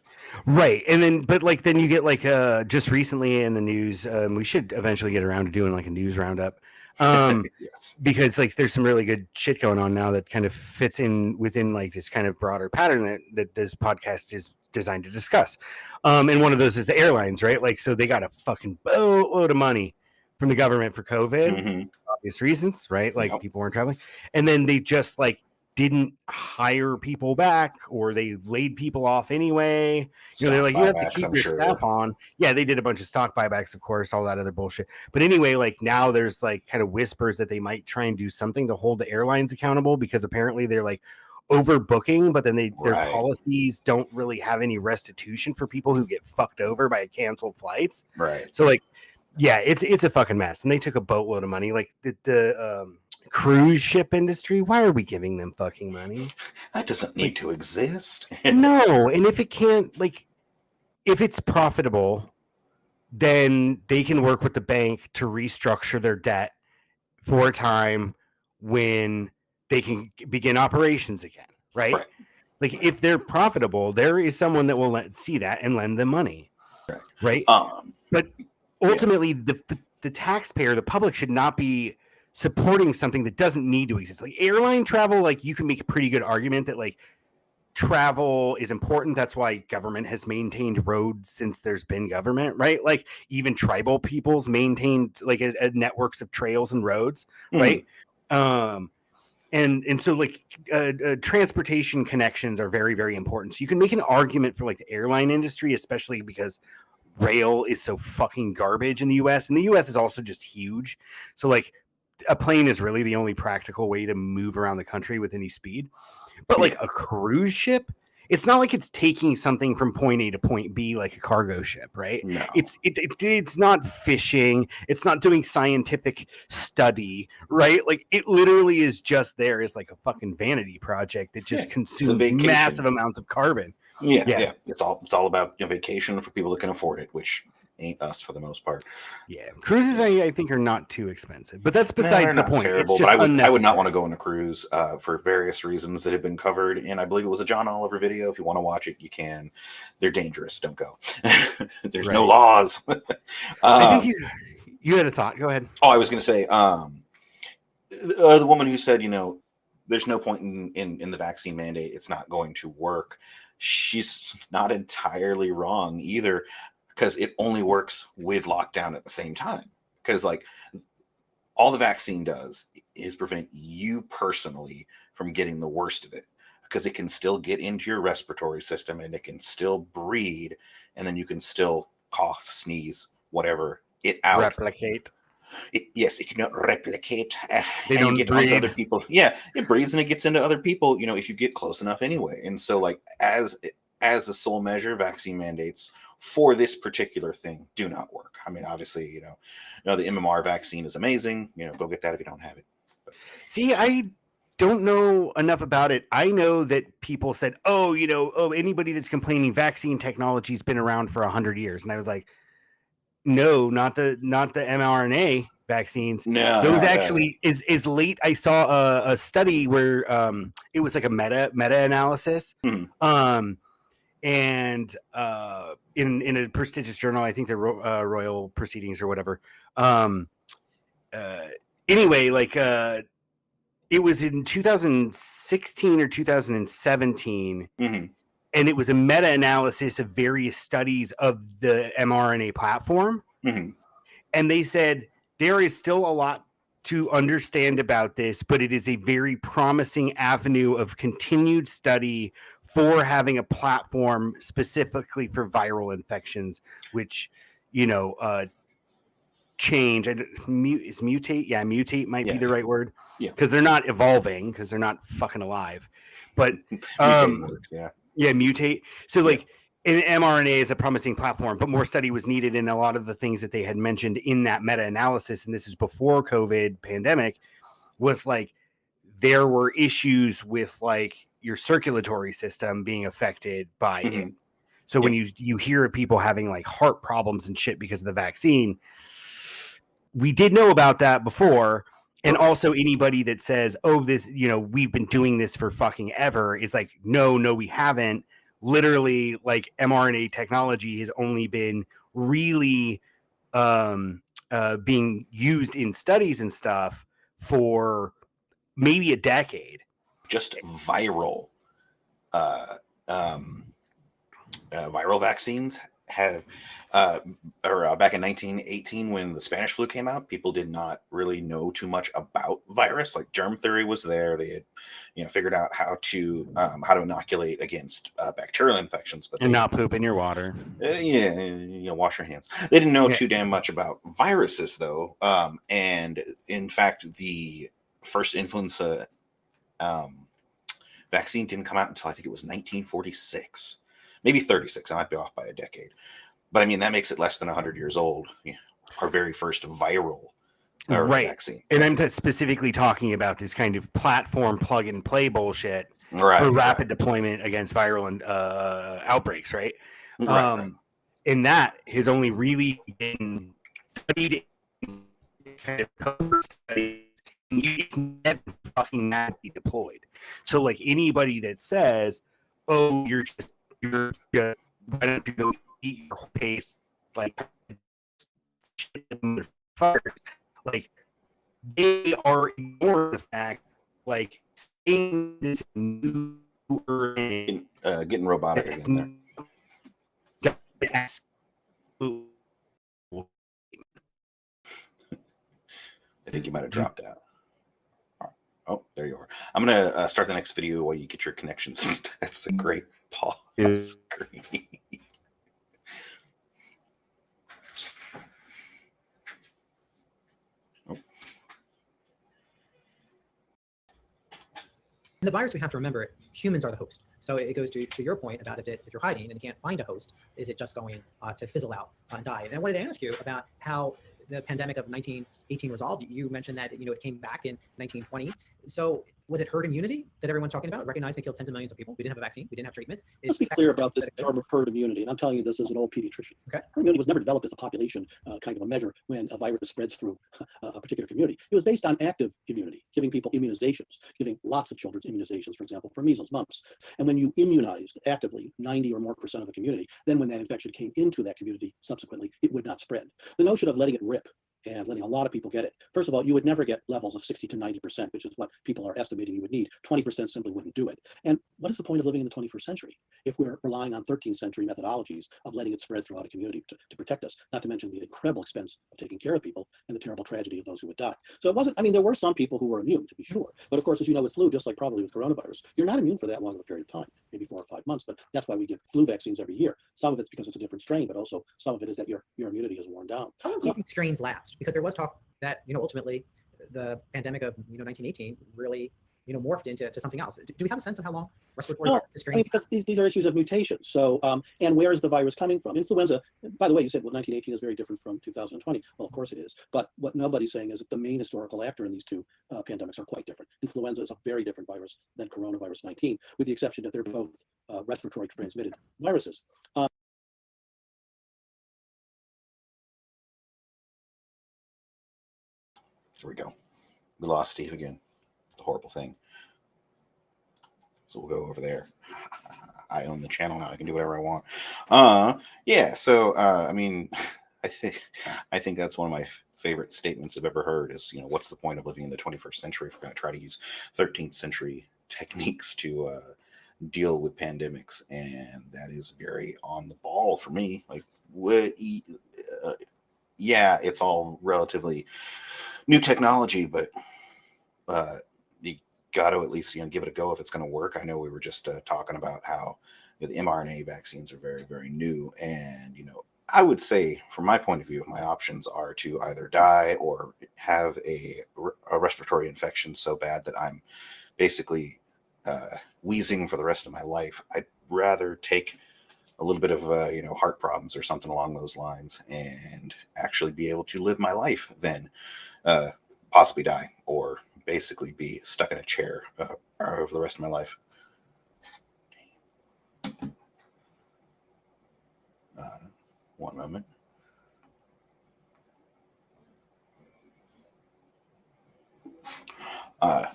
Right. And then, but like, then you get like, just recently in the news, we should eventually get around to doing like a news roundup. Yes. Because like there's some really good shit going on now that kind of fits in within like this kind of broader pattern that this podcast is designed to discuss. And one of those is the airlines, right? Like, so they got a fucking boatload of money from the government for COVID, obvious reasons, right? Like people weren't traveling. And then they just like didn't hire people back, or they laid people off anyway. They're like, you have to keep your staff on. Yeah, they did a bunch of stock buybacks, of course, all that other bullshit. But anyway, like now there's like kind of whispers that they might try and do something to hold the airlines accountable, because apparently they're like overbooking, but then their policies don't really have any restitution for people who get fucked over by canceled flights. Right. So like, yeah, it's a fucking mess. And they took a boatload of money. Like the cruise ship industry, why are we giving them fucking money? That doesn't need to exist. No. And if it can't, like, if it's profitable, then they can work with the bank to restructure their debt for a time when they can begin operations again, right? Like if they're profitable, there is someone that will see that and lend them money, right? But ultimately, the taxpayer, the public, should not be supporting something that doesn't need to exist. Like airline travel, like you can make a pretty good argument that like travel is important. That's why government has maintained roads since there's been government, right? Like even tribal peoples maintained like a networks of trails and roads, right? And so like transportation connections are very, very important. So you can make an argument for like the airline industry, especially because rail is so fucking garbage in the US, and the US is also just huge. So like a plane is really the only practical way to move around the country with any speed. But like a cruise ship, it's not like it's taking something from point A to point B like a cargo ship, right? No. It's not fishing. It's not doing scientific study, right? Like it literally is just there as like a fucking vanity project that just consumes massive amounts of carbon. Yeah. It's all about vacation for people that can afford it, which ain't us for the most part. Yeah, cruises I think are not too expensive, but that's besides the point. Terrible, it's just but I would not want to go on a cruise for various reasons that have been covered, and I believe it was a John Oliver video. If you want to watch it, you can. They're dangerous. Don't go. There's no laws. I think you had a thought. Go ahead. Oh, I was going to say the woman who said, there's no point in the vaccine mandate. It's not going to work. She's not entirely wrong either, because it only works with lockdown at the same time. Because like all the vaccine does is prevent you personally from getting the worst of it, because it can still get into your respiratory system and it can still breed, and then you can still cough, sneeze, whatever it out. Replicate. Yes, it cannot replicate. They don't get breed. onto other people. Yeah, it breeds and it gets into other people, if you get close enough anyway. And so like as a sole measure, vaccine mandates for this particular thing do not work. I mean, obviously, the MMR vaccine is amazing. Go get that if you don't have it. But. See, I don't know enough about it. I know that people said, anybody that's complaining vaccine technology has been around for 100 years. And I was like, no, not the mRNA vaccines. No, those actually is late. I saw a study where it was like a meta analysis. And in a prestigious journal, I think the Royal Proceedings or whatever. Anyway, like it was in 2016 or 2017, and it was a meta-analysis of various studies of the mRNA platform. And they said there is still a lot to understand about this, but it is a very promising avenue of continued study for having a platform specifically for viral infections, which, change. Is mutate? Yeah, mutate might be the right word. Yeah, because they're not evolving, because they're not fucking alive. But mutate works, mutate. So like an mRNA is a promising platform, but more study was needed in a lot of the things that they had mentioned in that meta-analysis. And this is before COVID pandemic, was like there were issues with like your circulatory system being affected by it. So when you hear of people having like heart problems and shit because of the vaccine, we did know about that before. And also anybody that says, oh, this, we've been doing this for fucking ever is like, no, we haven't. Literally, like mRNA technology has only been really being used in studies and stuff for maybe a decade. Just viral viral vaccines have back in 1918 when the Spanish flu came out, people did not really know too much about virus. Like germ theory was there. They had figured out how to inoculate against bacterial infections, but and not poop in your water. Wash your hands. They didn't know too damn much about viruses though. And in fact, the first influenza vaccine didn't come out until I think it was 1946, maybe 36. I might be off by a decade. But I mean, that makes it less than 100 years old. Our very first viral vaccine. And I'm specifically talking about this kind of platform plug and play bullshit for rapid deployment against viral and outbreaks, right? Right. And that has only really been studied in kind of studies. It's never fucking not be deployed. So like anybody that says, oh, you're just why don't you go eat your pace like like they are ignoring the fact like seeing this new getting robotic again there. I think you might have dropped out. Oh, there you are. I'm gonna start the next video while you get your connections. That's a great pause screen. And the virus, we have to remember, humans are the host. So it goes to your point about if you're hiding and you can't find a host, is it just going to fizzle out and die? And I wanted to ask you about how the pandemic of 1918 resolved. You mentioned that it came back in 1920. So was it herd immunity that everyone's talking about? Recognizing it killed tens of millions of people. We didn't have a vaccine. We didn't have treatments. Let's be clear about this term of herd immunity. And I'm telling you this as an old pediatrician. Okay. Herd immunity was never developed as a population kind of a measure when a virus spreads through a particular community. It was based on active immunity, giving people immunizations, giving lots of children immunizations, for example, for measles, mumps. And when you immunized actively 90% or more of a community, then when that infection came into that community subsequently, it would not spread. The notion of letting it rip and letting a lot of people get it. First of all, you would never get levels of 60 to 90%, which is what people are estimating you would need. 20% simply wouldn't do it. And what is the point of living in the 21st century if we're relying on 13th century methodologies of letting it spread throughout a community to protect us, not to mention the incredible expense of taking care of people and the terrible tragedy of those who would die. So it wasn't, there were some people who were immune, to be sure. But of course, as you know, with flu, just like probably with coronavirus, you're not immune for that long of a period of time, maybe 4 or 5 months. But that's why we give flu vaccines every year. Some of it's because it's a different strain, but also some of it is that your immunity is worn down. How long do you think strains last? Because there was talk that ultimately the pandemic of 1918 really morphed into something else. Do we have a sense of how long respiratory strains? Because these are issues of mutation. So and where is the virus coming from? Influenza, by the way, you said 1918 is very different from 2020. Well, of course it is. But what nobody's saying is that the main historical actor in these two pandemics are quite different. Influenza is a very different virus than coronavirus 19, with the exception that they're both respiratory transmitted viruses. There we go. We lost Steve again. It's a horrible thing. So we'll go over there. I own the channel now. I can do whatever I want. Yeah. So I think that's one of my favorite statements I've ever heard. Is what's the point of living in the 21st century if we're going to try to use 13th century techniques to deal with pandemics? And that is very on the ball for me. Like what? Yeah, it's all relatively new technology, but you got to at least give it a go if it's going to work. I know we were just talking about how the mRNA vaccines are very, very new, and I would say, from my point of view, my options are to either die or have a respiratory infection so bad that I'm basically wheezing for the rest of my life. I'd rather take a little bit of heart problems or something along those lines and actually be able to live my life than possibly die or basically be stuck in a chair over the rest of my life. One moment.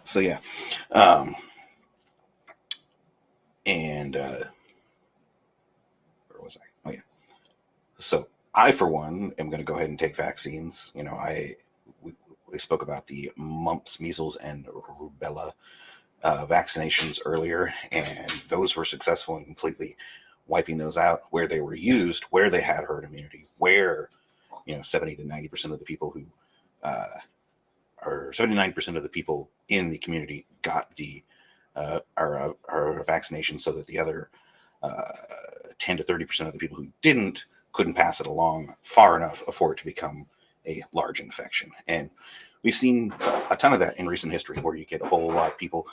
So yeah. And where was I? Oh yeah. So I, for one, am going to go ahead and take vaccines. You know, we spoke about the mumps, measles, and rubella vaccinations earlier, and those were successful in completely wiping those out where they were used, where they had herd immunity, where 70 to 90% of the people who or 79% of the people in the community got the our vaccination, so that the other 10 to 30% of the people who didn't couldn't pass it along far enough for it to become a large infection. And we've seen a ton of that in recent history, where you get a whole lot of people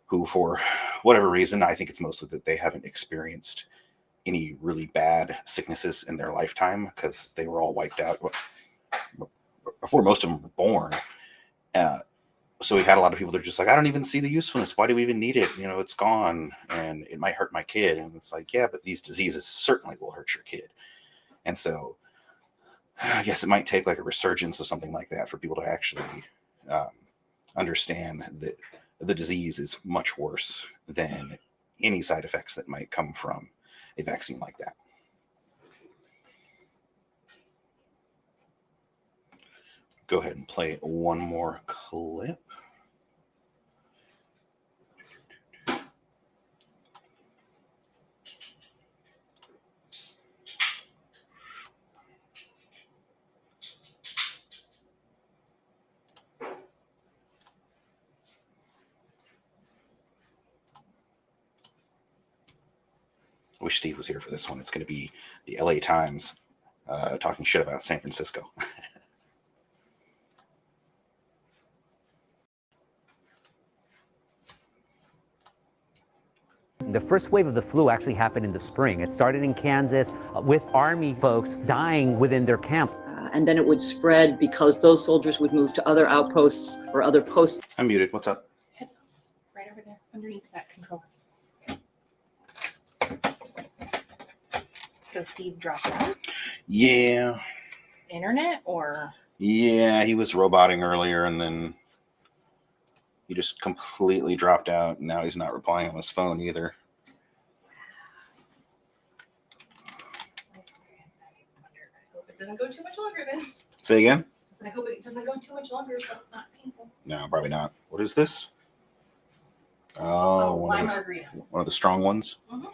who, for whatever reason, I think it's mostly that they haven't experienced any really bad sicknesses in their lifetime, because they were all wiped out before most of them were born. So we've had a lot of people that are just like, I don't even see the usefulness. Why do we even need it? It's gone, and it might hurt my kid. And it's like, yeah, but these diseases certainly will hurt your kid. And so I guess it might take like a resurgence of something like that for people to actually understand that the disease is much worse than any side effects that might come from a vaccine like that. Go ahead and play one more clip. I wish Steve was here for this one. It's going to be the LA Times talking shit about San Francisco. The first wave of the flu actually happened in the spring. It started in Kansas with Army folks dying within their camps. And then it would spread because those soldiers would move to other outposts or other posts. I'm muted. What's up? Headphones, right over there, underneath that controller. So Steve dropped out? Yeah. Internet or? Yeah, he was roboting earlier, and then he just completely dropped out. Now he's not replying on his phone either. I hope it doesn't go too much longer then. Say again? I hope it doesn't go too much longer so it's not painful. No, probably not. What is this? Oh, one of the strong ones. Mm-hmm.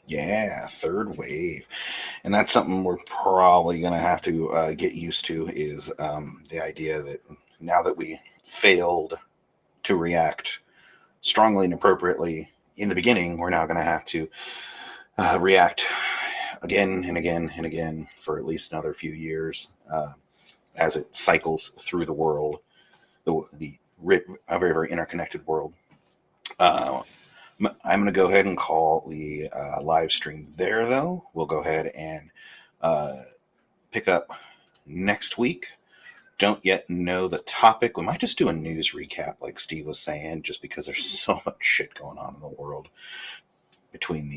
Yeah, third wave. And that's something we're probably going to have to get used to, is the idea that now that we failed to react strongly and appropriately in the beginning, we're now going to have to react again and again and again for at least another few years as it cycles through the world, the very, very interconnected world. I'm going to go ahead and call the live stream there, though. We'll go ahead and pick up next week. Don't yet know the topic. We might just do a news recap, like Steve was saying, just because there's so much shit going on in the world between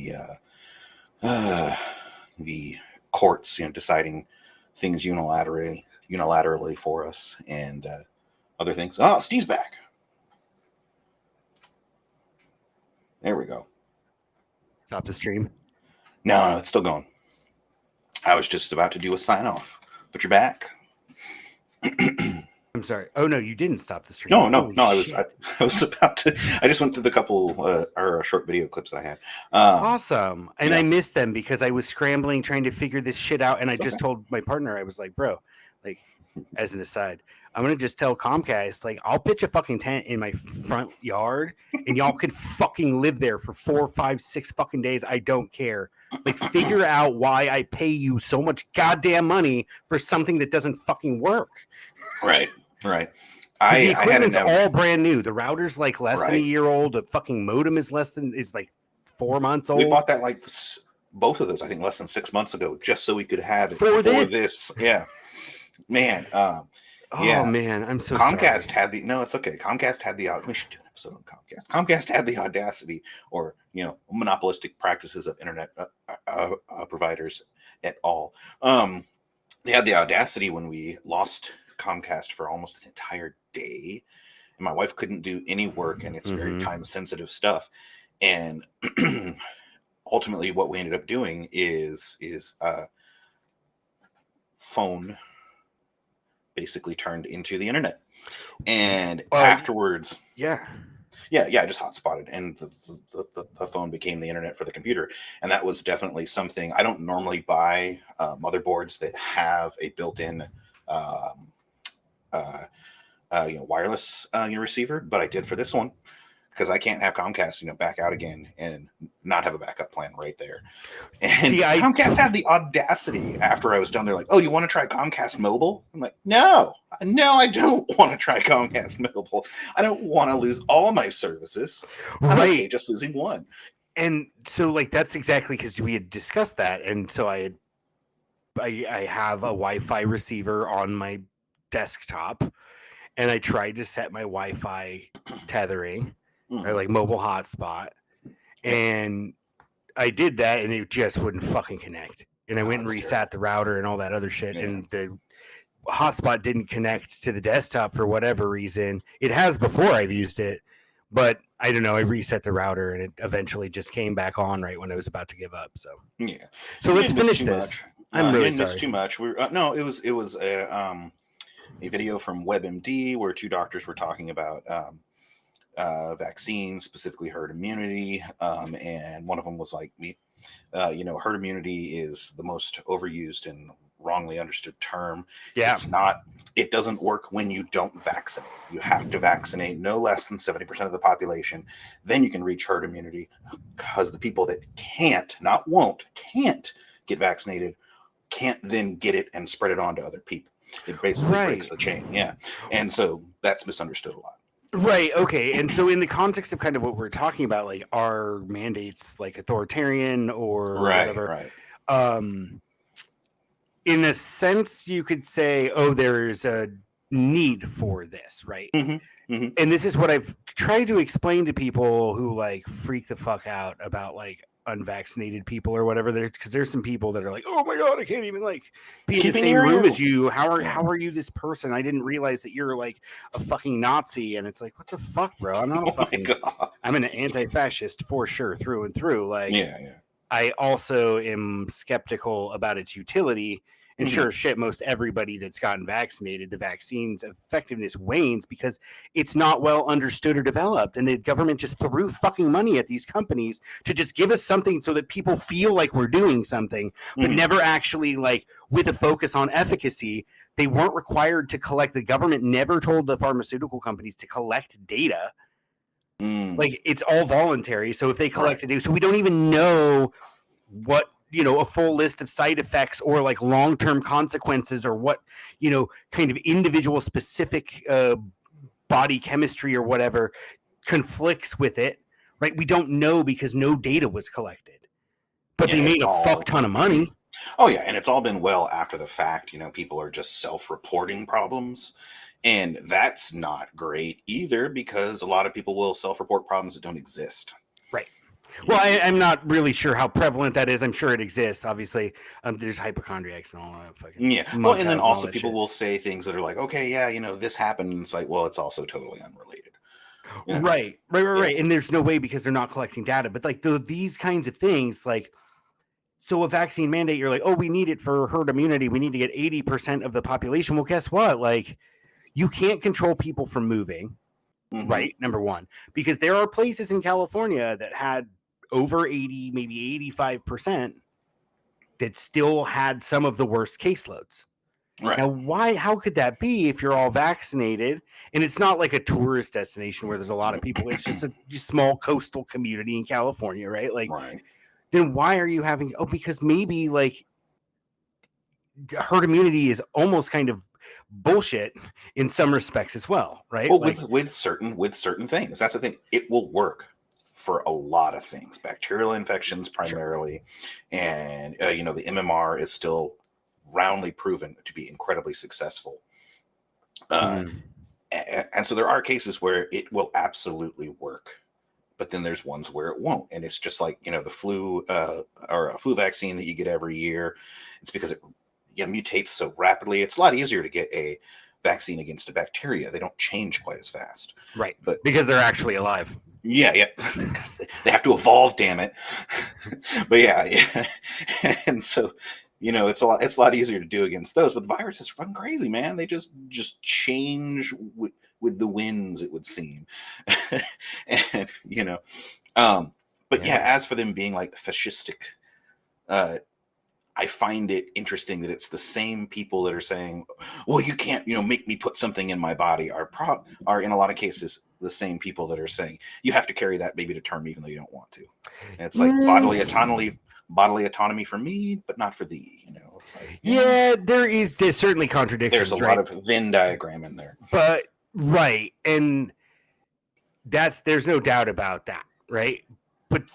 the courts, deciding things unilaterally for us, and other things. Oh, Steve's back. There we go. Stop the stream. No, it's still going. I was just about to do a sign off, but you're back. I'm sorry. Oh no, you didn't stop the stream. No. Holy I shit. was about to. I just went through the couple or short video clips that I had. Awesome. And yeah. I missed them because I was scrambling trying to figure this shit out. And I just told my partner, I was like, bro, like, as an aside, I'm gonna just tell Comcast, like, I'll pitch a fucking tent in my front yard and y'all can fucking live there for 4, 5, 6 fucking days. I don't care. Like, figure out why I pay you so much goddamn money for something that doesn't fucking work. Right. The I had equipment's an all brand new. The router's like less than a Right. year old. The fucking modem is like 4 months old. We bought that like both of those, I think, less than 6 months ago, just so we could have it For for this. this. Yeah, man. Oh Yeah. man, I'm so Comcast sorry. had the no, it's okay. Comcast had the we should do an episode on Comcast. Comcast had the audacity, or monopolistic practices of internet providers at all. They had the audacity when we lost Comcast for almost an entire day, and my wife couldn't do any work, and it's very time sensitive stuff. And ultimately, what we ended up doing is phone basically turned into the internet, and afterwards, yeah, I just hotspotted, and the phone became the internet for the computer. And that was definitely something. I don't normally buy motherboards that have a built-in wireless receiver, but I did for this one, because I can't have Comcast, back out again and not have a backup plan right there. And Comcast had the audacity after I was done. They're like, "Oh, you want to try Comcast Mobile?" I'm like, No, I don't want to try Comcast Mobile. I don't want to lose all my services. I'm okay just losing one. And so, like, that's exactly because we had discussed that, and so I have a Wi-Fi receiver on my desktop, and I tried to set my Wi-Fi tethering. Or like mobile hotspot, and I did that, and it just wouldn't fucking connect. And I went and reset the router and all that other shit, and the hotspot didn't connect to the desktop for whatever reason. It has before I've used it, but I don't know. I reset the router, and it eventually just came back on right when I was about to give up. So So let's finish this. I'm really sorry. Missed too much. No, it was a video from WebMD where two doctors were talking about vaccines, specifically herd immunity, and one of them was like, herd immunity is the most overused and wrongly understood term. It doesn't work when you don't vaccinate. You have to vaccinate no less than 70% of the population, then you can reach herd immunity, because the people that can't get vaccinated can't then get it and spread it on to other people. It basically breaks the chain. And so that's misunderstood a lot. Right. Okay. And so in the context of kind of what we're talking about, like, are mandates like authoritarian or whatever? In a sense, you could say, oh, there's a need for this, right? And this is what I've tried to explain to people who like freak the fuck out about like unvaccinated people or whatever. Because there's some people that are like, oh my god, I can't even like be in the same room as you. How are you this person? I didn't realize that you're like a fucking Nazi. And it's like, what the fuck, bro? I'm not a fucking. I'm an anti-fascist for sure, through and through. Like, I also am skeptical about its utility. And sure as shit, most everybody that's gotten vaccinated, the vaccine's effectiveness wanes because it's not well understood or developed. And the government just threw fucking money at these companies to just give us something so that people feel like we're doing something, but never actually, like, with a focus on efficacy. They weren't required to collect. The government never told the pharmaceutical companies to collect data. Like, it's all voluntary. So if they collected data, so we don't even know what, a full list of side effects or like long-term consequences or what, kind of individual specific body chemistry or whatever conflicts with it, right? We don't know because no data was collected, but they made a fuck ton of money. Oh yeah. And it's all been well after the fact. People are just self-reporting problems, and that's not great either, because a lot of people will self-report problems that don't exist. Right. Well, I'm not really sure how prevalent that is. I'm sure it exists. Obviously, there's hypochondriacs and all that. Fucking well, and then also people will say things that are like, okay, this happened. And it's like, well, it's also totally unrelated. Right. And there's no way, because they're not collecting data. But like these kinds of things, like, so a vaccine mandate, you're like, oh, we need it for herd immunity. We need to get 80% of the population. Well, guess what? Like, you can't control people from moving. Right. Number one, because there are places in California that had over 80, maybe 85% that still had some of the worst caseloads. Right. Now, how could that be if you're all vaccinated? And it's not like a tourist destination where there's a lot of people. It's just a small coastal community in California, right? Like, then why are you having, because maybe like herd immunity is almost kind of bullshit in some respects as well, right? Well, with certain things, that's the thing. It will work for a lot of things, bacterial infections primarily, and the MMR is still roundly proven to be incredibly successful. And so there are cases where it will absolutely work, but then there's ones where it won't. And it's just like, the flu or a flu vaccine that you get every year. It's because it mutates so rapidly. It's a lot easier to get a vaccine against a bacteria. They don't change quite as fast. Right. But because they're actually alive. Yeah. Because they have to evolve, damn it. But yeah. And so, it's a lot easier to do against those, but the virus is fucking crazy, man. They just change with the winds, it would seem. And but as for them being like fascistic, I find it interesting that it's the same people that are saying, well, you can't, make me put something in my body are in a lot of cases the same people that are saying you have to carry that baby to term even though you don't want to. And it's like bodily autonomy for me, but not for thee. It's like there's certainly contradictions. There's a lot of Venn diagram in there, but right, and there's no doubt about that, right? But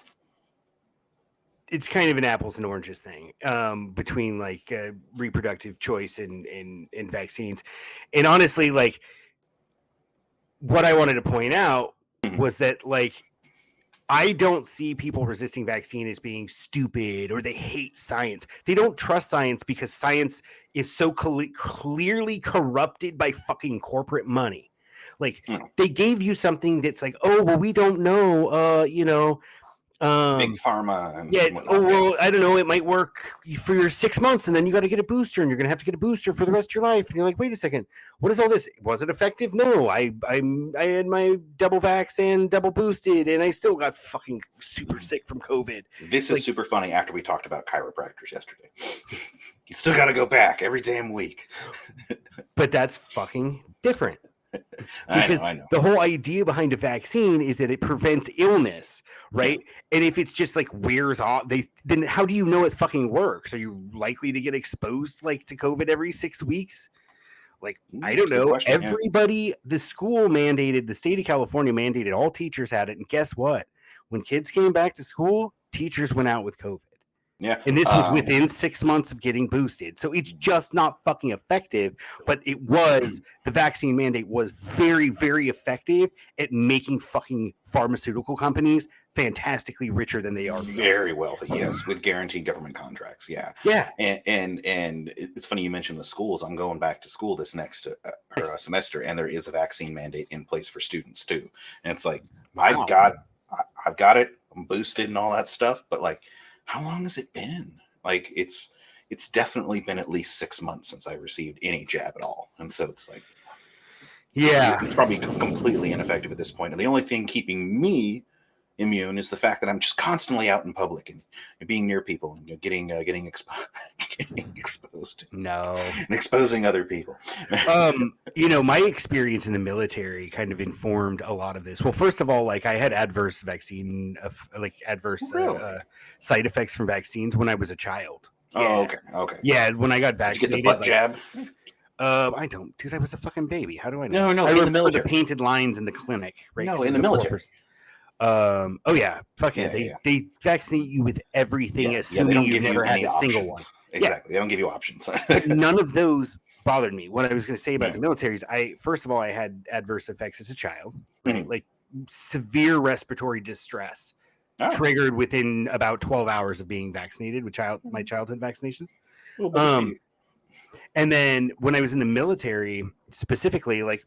it's kind of an apples and oranges thing between like reproductive choice and vaccines, and honestly, like what I wanted to point out was that like I don't see people resisting vaccine as being stupid or they hate science. They don't trust science because science is so clearly corrupted by fucking corporate money. Like they gave you something that's like, oh, well, we don't know, big pharma. I don't know. It might work for your 6 months and then you got to get a booster and you're going to have to get a booster for the rest of your life. And you're like, wait a second, what is all this? Was it effective? No, I had my double vax and double boosted and I still got fucking super sick from COVID. This is super funny after we talked about chiropractors yesterday. You still got to go back every damn week. But that's fucking different. Because I know. The whole idea behind a vaccine is that it prevents illness, right? And if it's just like wears off, then how do you know it fucking works? Are you likely to get exposed like to COVID every 6 weeks? Like, I don't know. Everybody, the state of California mandated all teachers had it. And guess what? When kids came back to school, teachers went out with COVID. Yeah. And this was within 6 months of getting boosted. So it's just not fucking effective. But the vaccine mandate was very, very effective at making fucking pharmaceutical companies fantastically richer than they are. Very wealthy, yes, with guaranteed government contracts. Yeah. Yeah. And it's funny you mentioned the schools. I'm going back to school this next semester, and there is a vaccine mandate in place for students too. And it's like, I've got it. I'm boosted and all that stuff. But like, how long has it been? Like it's definitely been at least 6 months since I received any jab at all. And so it's like, it's probably completely ineffective at this point. And the only thing keeping me immune is the fact that I'm just constantly out in public and being near people and getting exposed. No. And exposing other people. My experience in the military kind of informed a lot of this. Well, first of all, like I had adverse side effects from vaccines when I was a child. Oh, okay. Yeah, when I got vaccinated. Did you get the butt jab? I don't, dude. I was a fucking baby. How do I know? No, I in the military. The painted lines in the clinic, right? No, in the military. They vaccinate you with everything, assuming you've never had a single one. Exactly. They don't give you options. But none of those bothered me. What I was going to say about the military is first of all, I had adverse effects as a child, right? Like severe respiratory distress triggered within about 12 hours of being vaccinated with my childhood vaccinations. And then when I was in the military, specifically, like,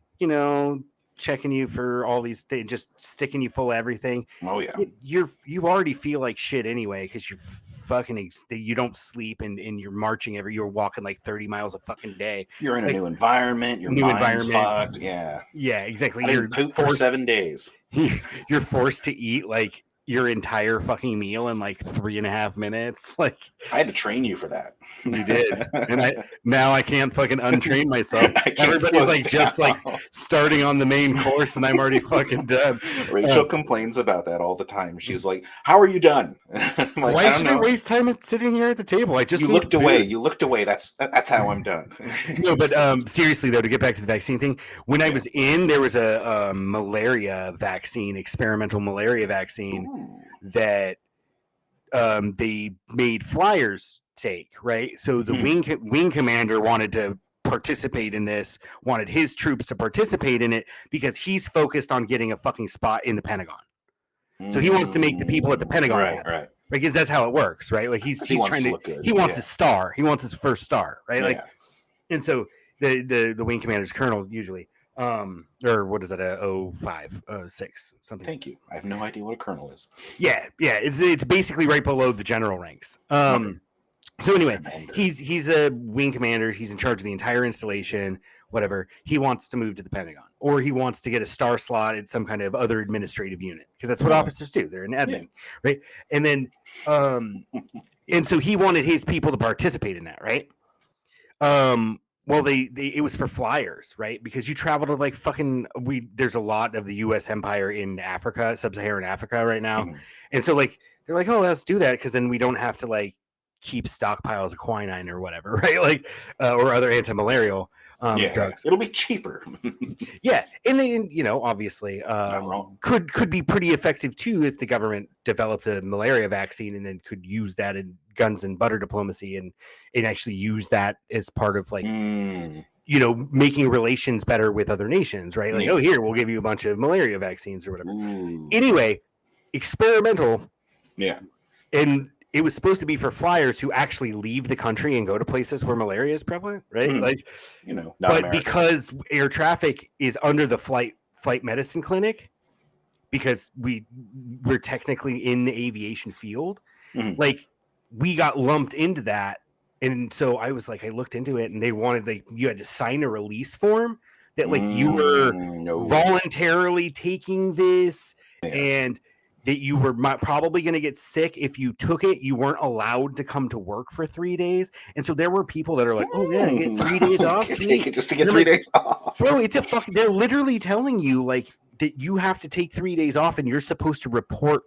checking you for all these things, just sticking you full of everything. Oh yeah. You already feel like shit anyway, because you're fucking, you don't sleep and you're marching you're walking like 30 miles a fucking day. You're in a new environment. Your mind's fucked. Yeah. Yeah, exactly. You're poop for 7 days. You're forced to eat like, your entire fucking meal in like 3.5 minutes. Like, I had to train you for that. You did, and now I can't fucking untrain myself. Everybody's like just like starting on the main course, and I'm already fucking done. Rachel complains about that all the time. She's like, "How are you done?" I'm like, why I don't should know. I waste time sitting here at the table? I just You looked away. You looked away. That's how I'm done. No, but seriously though, to get back to the vaccine thing, when I was in, there was a malaria vaccine, experimental malaria vaccine that they made flyers take, right? So the wing commander wanted to participate in this, wanted his troops to participate in it because he's focused on getting a fucking spot in the Pentagon. So he wants to make the people at the Pentagon happy, right? Because that's how it works, right? Like he's trying to, he wants a star, he wants his first star, right? Like, and so the wing commander's colonel usually, or what is that? 05, 6, something. Thank you. I have no idea what a colonel is. Yeah. It's basically right below the general ranks. So anyway, he's a wing commander. He's in charge of the entire installation. Whatever. He wants to move to the Pentagon, or he wants to get a star slot at some kind of other administrative unit, because that's what officers do. They're an admin, right? And then, and so he wanted his people to participate in that, right? Well, it was for flyers, right? Because you travel to like there's a lot of the U.S. empire in Africa, sub-Saharan Africa right now. And so like, they're like, oh, let's do that. Cause then we don't have to like keep stockpiles of quinine or whatever, right? Like, or other anti-malarial drugs. It'll be cheaper. Yeah. And then, obviously, could be pretty effective too if the government developed a malaria vaccine and then could use that in guns and butter diplomacy and actually use that as part of like, making relations better with other nations, right? Like, oh, here, we'll give you a bunch of malaria vaccines or whatever. Anyway, experimental. Yeah. And it was supposed to be for flyers who actually leave the country and go to places where malaria is prevalent, right? Like, not but America. because air traffic is under the flight medicine clinic, because we're technically in the aviation field, like we got lumped into that. And so I was like, I looked into it, and they wanted you had to sign a release form that like you were voluntarily taking this, and that you were probably going to get sick if you took it. You weren't allowed to come to work for 3 days. And so there were people that are like, oh yeah, get 3 days off. Take it just to get 3 days off. Bro, it's they're literally telling you like that you have to take 3 days off, and you're supposed to report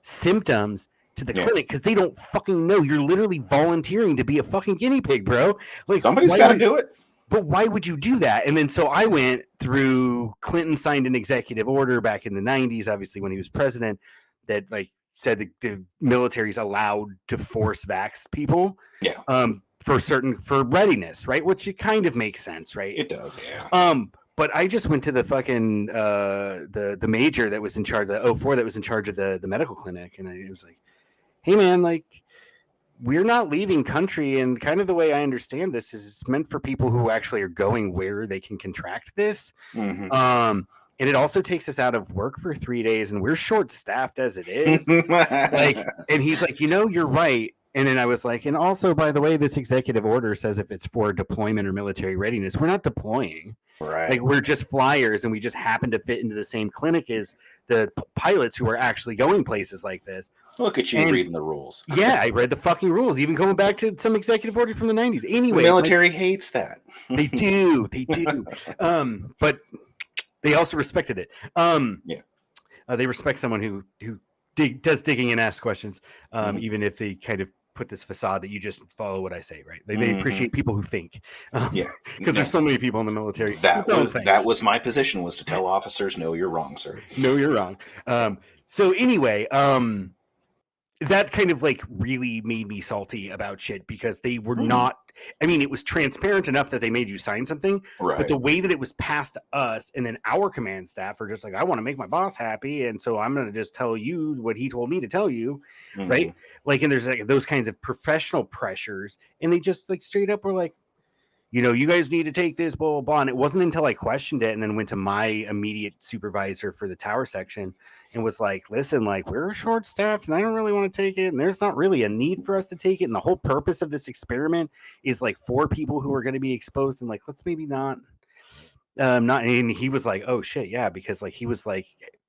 symptoms to the clinic, because they don't fucking know. You're literally volunteering to be a fucking guinea pig, bro. Like, somebody's got to do it. But why would you do that? And then so I went through, Clinton signed an executive order back in the 90s, obviously when he was president, that like said the military's allowed to force vax people for readiness, right? Which it kind of makes sense, right? It does, yeah. But I just went to the fucking the major that was in charge, the 04 that was in charge of the medical clinic, and I was like, hey man, like, we're not leaving country, and kind of the way I understand this is it's meant for people who actually are going where they can contract this. And it also takes us out of work for 3 days, and we're short staffed as it is. Like, and he's like, you're right. And then I was like, and also, by the way, this executive order says if it's for deployment or military readiness, we're not deploying. Right. Like, we're just flyers, and we just happen to fit into the same clinic as the pilots who are actually going places like this. Look at you reading the rules. Yeah, I read the fucking rules, even going back to some executive order from the 90s. Anyway, the military hates that. They do. But they also respected it. They respect someone who does digging and asks questions, even if they kind of put this facade that you just follow what I say, right? They appreciate people who think. Because there's so many people in the military that was my position, was to tell officers, no, you're wrong, sir. No, you're wrong. So anyway, that kind of like really made me salty about shit, because they were not, I mean, it was transparent enough that they made you sign something, but the way that it was passed to us, and then our command staff are just like, I want to make my boss happy, and so I'm going to just tell you what he told me to tell you, right? Like, and there's like those kinds of professional pressures, and they just like straight up were like, you guys need to take this, blah, blah, blah. And it wasn't until I questioned it and then went to my immediate supervisor for the tower section and was like, listen, like, we're short staffed and I don't really want to take it. And there's not really a need for us to take it. And the whole purpose of this experiment is like for people who are going to be exposed, and like, let's maybe not. And he was like, oh shit. Yeah. Because like, he was like,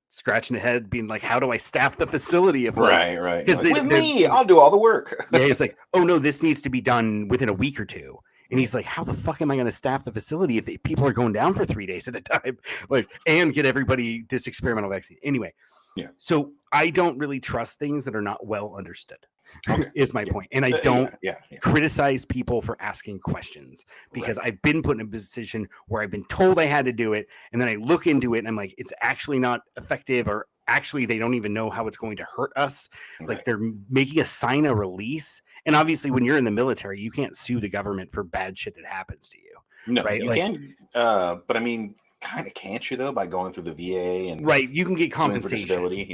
scratching the head, being like, "How do I staff the facility?" If Right. because Like, with me, I'll do all the work. yeah, he's like, "Oh no, this needs to be done within a week or two." And he's like, "How the fuck am I going to staff the facility if people are going down for 3 days at a time, like, and get everybody this experimental vaccine?" Anyway, Yeah. So I don't really trust things that are not well understood. Okay. Is my point, and I don't criticize people for asking questions because I've been put in a position where I've been told I had to do it, and then I look into it and I'm like, it's actually not effective, or actually they don't even know how it's going to hurt us. Like they're making us sign a release. And obviously, when you're in the military, you can't sue the government for bad shit that happens to you. No, right? you can. But I mean, kind of can't you though by going through the VA and you can get compensation. Disability.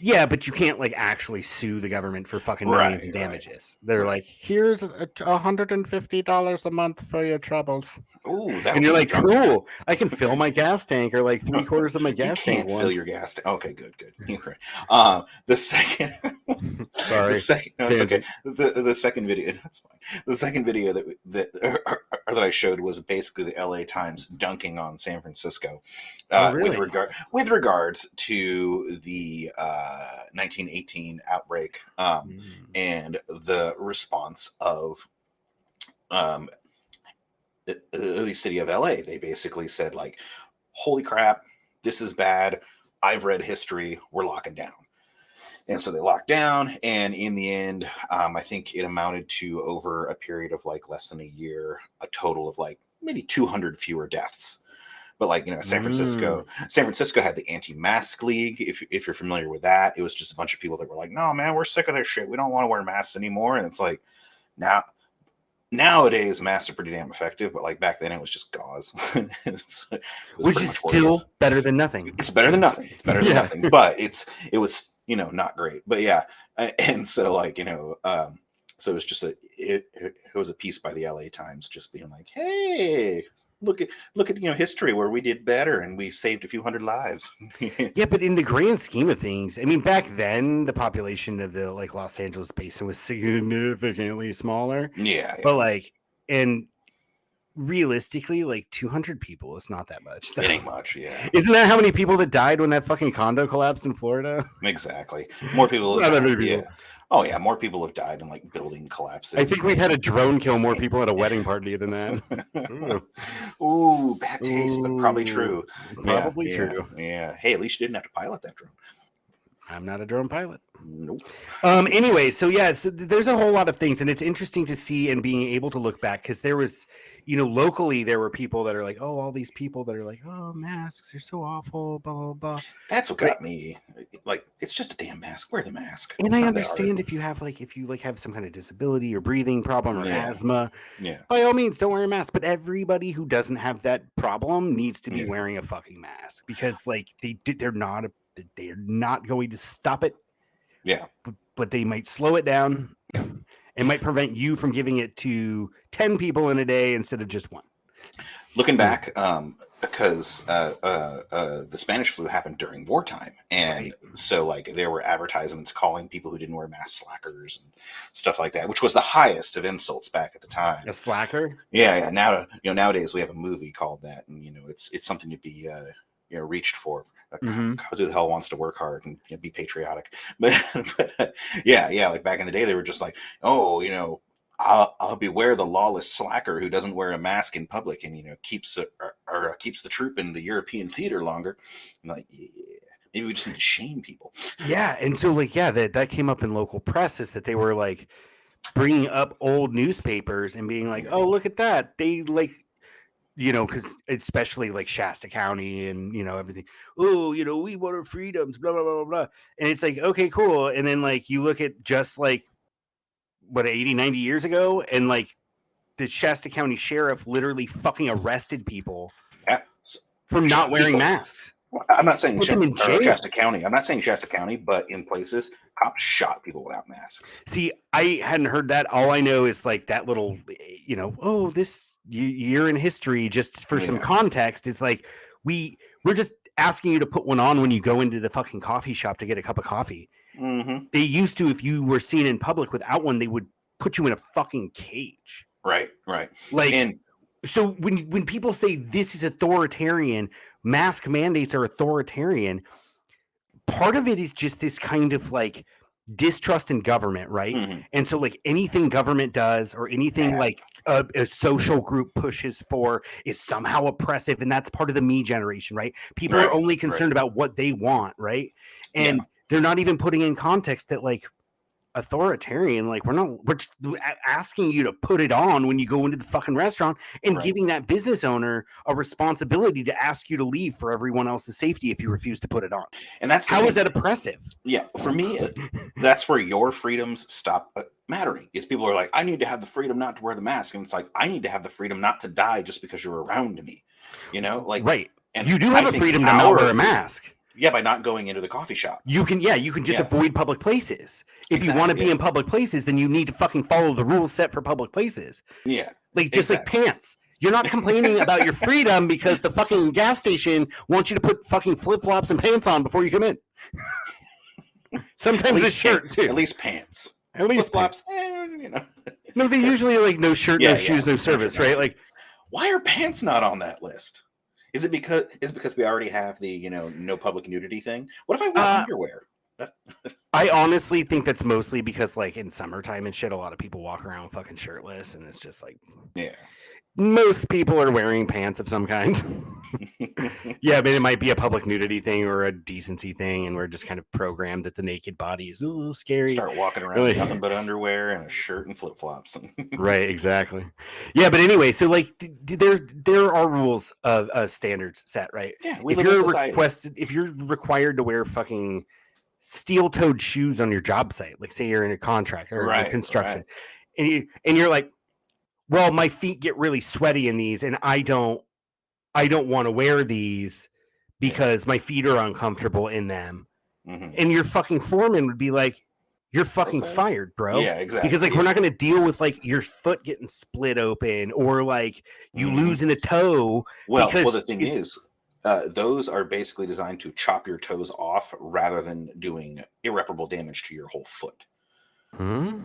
Yeah, but you can't like actually sue the government for fucking millions in damages. They're like, here's $150 a month for your troubles. Ooh, and you're like, cool. I can fill my gas tank, or like 3/4 of my gas you tank. Can't fill your gas tank. Okay, good. The second, sorry, no, it's okay. The second video, that's fine. The second video that I showed was basically the LA Times dunking on San Francisco, really? with regards to the 1918 outbreak, and the response of the city of LA. They basically said like, holy crap, this is bad. I've read history. We're locking down. And so they locked down. And in the end, I think it amounted to, over a period of like less than a year, a total of like maybe 200 fewer deaths. But like, San Francisco had the anti-mask league. If you're familiar with that, it was just a bunch of people that were like, no, man, we're sick of this shit. We don't want to wear masks anymore. And it's like, nowadays masks are pretty damn effective, but like back then it was just gauze. Which is still better than nothing. It's better than nothing. It's better than nothing, but it was not great. But yeah, and so like so it was just it was a piece by the LA Times just being like, hey, look at history where we did better and we saved a few hundred lives. Yeah, but in the grand scheme of things, I mean, back then the population of the like Los Angeles basin was significantly smaller. Yeah. But like, and realistically, like 200 people is not that much. It ain't much. Yeah. Isn't that how many people that died when that fucking condo collapsed in Florida? Exactly. More people. Not that many people. Yeah. Oh yeah, more people have died in like building collapses. I think we had a drone kill more people at a wedding party than that. Ooh, bad taste, but probably true. Probably true. Yeah. Hey, at least you didn't have to pilot that drone. I'm not a drone pilot. Nope. Anyway, so there's a whole lot of things, and it's interesting to see and being able to look back, because there was, locally there were people that are like, oh, all these people that are like, oh, masks are so awful, blah blah blah. That's what got me. Like, it's just a damn mask. Wear the mask. And I understand if you have have some kind of disability or breathing problem or asthma, by all means don't wear a mask. But everybody who doesn't have that problem needs to be wearing a fucking mask, because like they're not going to stop it. Yeah. But they might slow it down. It might prevent you from giving it to 10 people in a day instead of just one. Looking back, because the Spanish flu happened during wartime. And so like there were advertisements calling people who didn't wear masks slackers and stuff like that, which was the highest of insults back at the time. A slacker? Yeah. Now, nowadays we have a movie called that, and it's something to be reached for. Because who the hell wants to work hard and be patriotic? But like back in the day, they were just like, oh, I'll beware the lawless slacker who doesn't wear a mask in public and keeps the troop in the European theater longer. I'm like, yeah, maybe we just need to shame people. Yeah, and so like that came up in local press, is that they were like bringing up old newspapers and being like, oh, look at that, they like. Because especially like Shasta County and, everything. Oh, we want our freedoms, blah, blah, blah, blah, blah. And it's like, okay, cool. And then like you look at just like, 80, 90 years ago, and like the Shasta County sheriff literally fucking arrested people from not wearing masks. I'm not saying Shasta County. I'm not saying Shasta County, but in places, cops shot people without masks. See, I hadn't heard that. All I know is like that little, this year in history, just for some context, is like we're just asking you to put one on when you go into the fucking coffee shop to get a cup of coffee. They used to, if you were seen in public without one, they would put you in a fucking cage. Right. Like, and so when people say this is authoritarian, mask mandates are authoritarian, part of it is just this kind of like distrust in government, right? Mhm. And so like anything government does or anything like a social group pushes for is somehow oppressive, and that's part of the me generation, right? People are Right, only concerned about what they want, right? And they're not even putting in context that like authoritarian, like we're just asking you to put it on when you go into the fucking restaurant and Right. giving that business owner a responsibility to ask you to leave for everyone else's safety if you refuse to put it on. And that's the How is thing. that oppressive? Yeah, for me, that's where your freedoms stop mattering. Is people are like, I need to have the freedom not to wear the mask, and it's like I need to have the freedom not to die just because you're around me. You know, like Right. And You do I have a think freedom to not our wear a freedom- mask. Yeah, by not going into the coffee shop. You can just Yeah. avoid public places. If you want to be in public places, then you need to fucking follow the rules set for public places. Yeah. Like just like pants. You're not complaining about your freedom because the fucking gas station wants you to put fucking flip-flops and pants on before you come in. Sometimes a shirt too. At least pants. At least flip-flops. No, they usually like no shirt, no shoes, no service, right? Like, why are pants not on that list? Is it because we already have the no public nudity thing? What if I wear underwear? I honestly think that's mostly because like in summertime and shit, a lot of people walk around fucking shirtless, and it's just like most people are wearing pants of some kind. Yeah, but it might be a public nudity thing or a decency thing, and we're just kind of programmed that the naked body is scary. Start walking around with nothing but underwear and a shirt and flip-flops. Right, exactly. Yeah, but anyway, so like there are rules of standards set, right? Yeah, we live in society. If you're required to wear fucking steel-toed shoes on your job site, like say you're in a contract or in construction, and you're like, well, my feet get really sweaty in these, and I don't want to wear these because my feet are uncomfortable in them. Mm-hmm. And your fucking foreman would be like, you're fucking fired, bro. Yeah, exactly. Because like we're not going to deal with like your foot getting split open or like you losing a toe. Well, the thing is, those are basically designed to chop your toes off rather than doing irreparable damage to your whole foot. Really?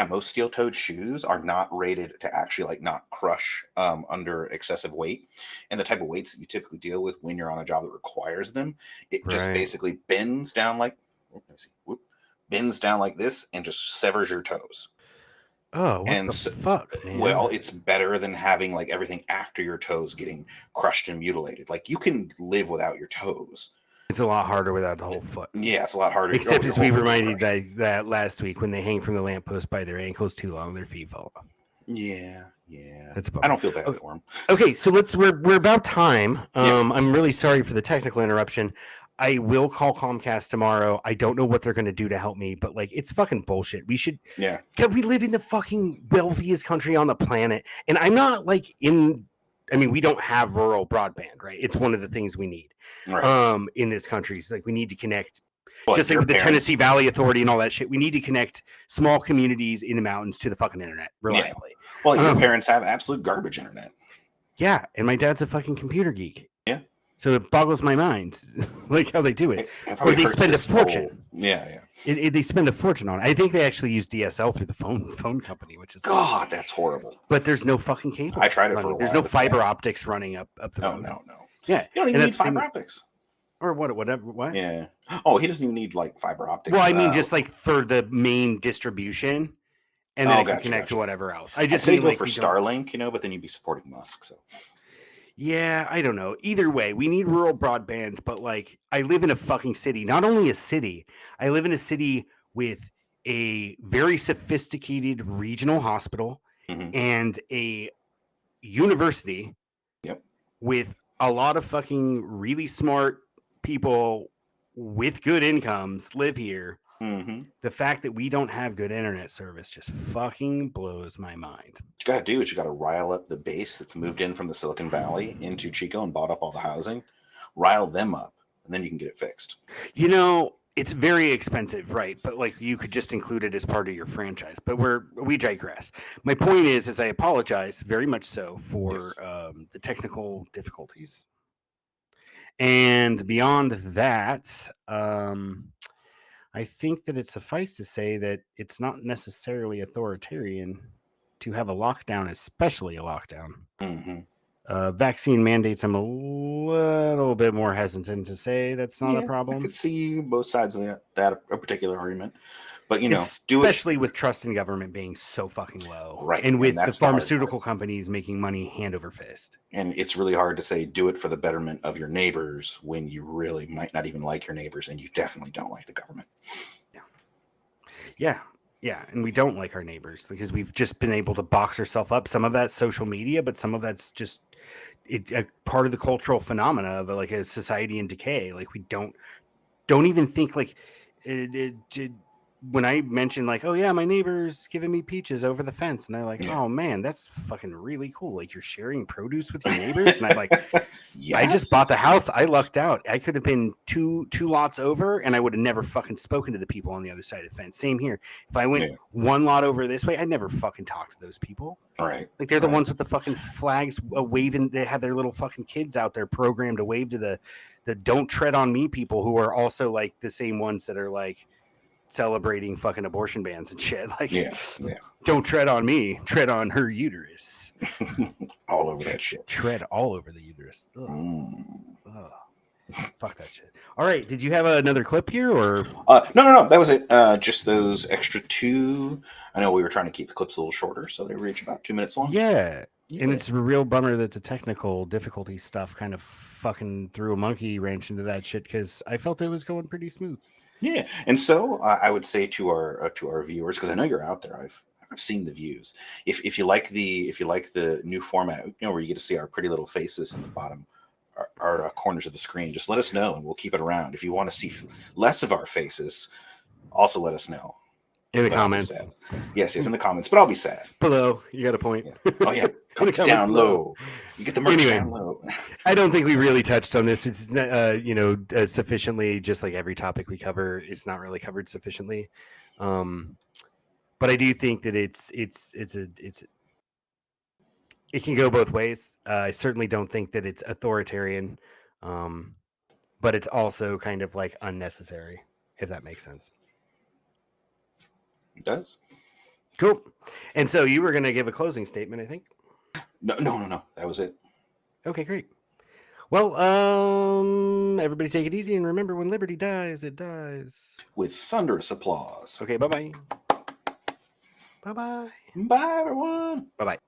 Most steel-toed shoes are not rated to actually like not crush under excessive weight, and the type of weights that you typically deal with when you're on a job that requires them, it just basically bends down like this and just severs your toes. Oh, what the fuck, man? Well, it's better than having like everything after your toes getting crushed and mutilated. Like you can live without your toes. It's a lot harder without the whole foot. Yeah, it's a lot harder. Except as we reminded that last week, when they hang from the lamppost by their ankles too long, their feet fall off. Yeah. That's I don't feel bad for them. Okay, so we're about time. I'm really sorry for the technical interruption. I will call Comcast tomorrow. I don't know what they're going to do to help me, but like it's fucking bullshit. We should. Yeah. We live in the fucking wealthiest country on the planet, and I'm not like in. I mean, we don't have rural broadband, right? It's one of the things we need in this country. It's like we need to connect, just like with the Tennessee Valley Authority and all that shit. We need to connect small communities in the mountains to the fucking internet reliably. Yeah. Well, your parents have absolute garbage internet. Yeah, and my dad's a fucking computer geek. Yeah. So it boggles my mind, like how they do it. Or they spend a fortune. Yeah. They spend a fortune on it. I think they actually use DSL through the phone company, which is God, that's horrible. But there's no fucking cable. I tried it for a while. There's no fiber optics running up the road. No. Yeah, you don't even need fiber optics. Or whatever. What? Yeah. Oh, he doesn't even need like fiber optics. Well, I mean, just like for the main distribution, and then it can connect to whatever else. I just say mean go like for Starlink, but then you'd be supporting Musk. So. Yeah, I don't know. Either way, we need rural broadband, but like I live in a fucking city. Not only a city, I live in a city with a very sophisticated regional hospital and a university with a lot of fucking really smart people with good incomes live here. The fact that we don't have good internet service just fucking blows my mind. What you got to do is you got to rile up the base that's moved in from the Silicon Valley into Chico and bought up all the housing, rile them up, and then you can get it fixed. It's very expensive, right? But like you could just include it as part of your franchise. But we digress. My point is I apologize very much so for the technical difficulties. And beyond that, I think that it suffice to say that it's not necessarily authoritarian to have a lockdown, especially a lockdown. Vaccine mandates, I'm a little bit more hesitant to say that's not a I problem. could see both sides of that a particular argument, but do it Especially with trust in government being so fucking low, right, and with that's the pharmaceutical companies making money hand over fist. And it's really hard to say do it for the betterment of your neighbors when you really might not even like your neighbors, and you definitely don't like the government. Yeah, and we don't like our neighbors because we've just been able to box ourselves up. Some of that's social media, but some of that's just a part of the cultural phenomena of like a society in decay. Like we don't even think like when I mentioned like, oh yeah, my neighbor's giving me peaches over the fence, and they're like, oh man, that's fucking really cool. Like you're sharing produce with your neighbors, and I'm like, yes. I just bought the house. I lucked out. I could have been two lots over, and I would have never fucking spoken to the people on the other side of the fence. Same here. If I went one lot over this way, I'd never fucking talk to those people. Right. Like they're the ones with the fucking flags waving. They have their little fucking kids out there programmed to wave to the don't tread on me people who are also like the same ones that are like celebrating fucking abortion bans and shit. Like, don't tread on me, tread on her uterus. All over that shit. Tread all over the uterus. Fuck that shit. All right, did you have another clip here or? No. That was it. Just those extra two. I know we were trying to keep the clips a little shorter, so they reach about 2 minutes long. Yeah. And it's a real bummer that the technical difficulty stuff kind of fucking threw a monkey wrench into that shit because I felt it was going pretty smooth. Yeah, and so I would say to our viewers, because I know you're out there, I've seen the views. If you like the new format, where you get to see our pretty little faces in the bottom, our corners of the screen, just let us know and we'll keep it around. If you want to see less of our faces, also let us know. In the comments. Yes, in the comments. But I'll be sad. Below, you got a point. Yeah. Oh yeah, comments down low. You get the merch down low. I don't think we really touched on this. It's sufficiently. Just like every topic we cover, it's not really covered sufficiently. But I do think that it can go both ways. I certainly don't think that it's authoritarian, but it's also kind of like unnecessary, if that makes sense. It does. Cool. And so you were going to give a closing statement, I think. No. That was it. Okay, great. Well, everybody take it easy and remember when liberty dies, it dies with thunderous applause. Okay, bye-bye. Bye-bye. Bye, everyone. Bye-bye.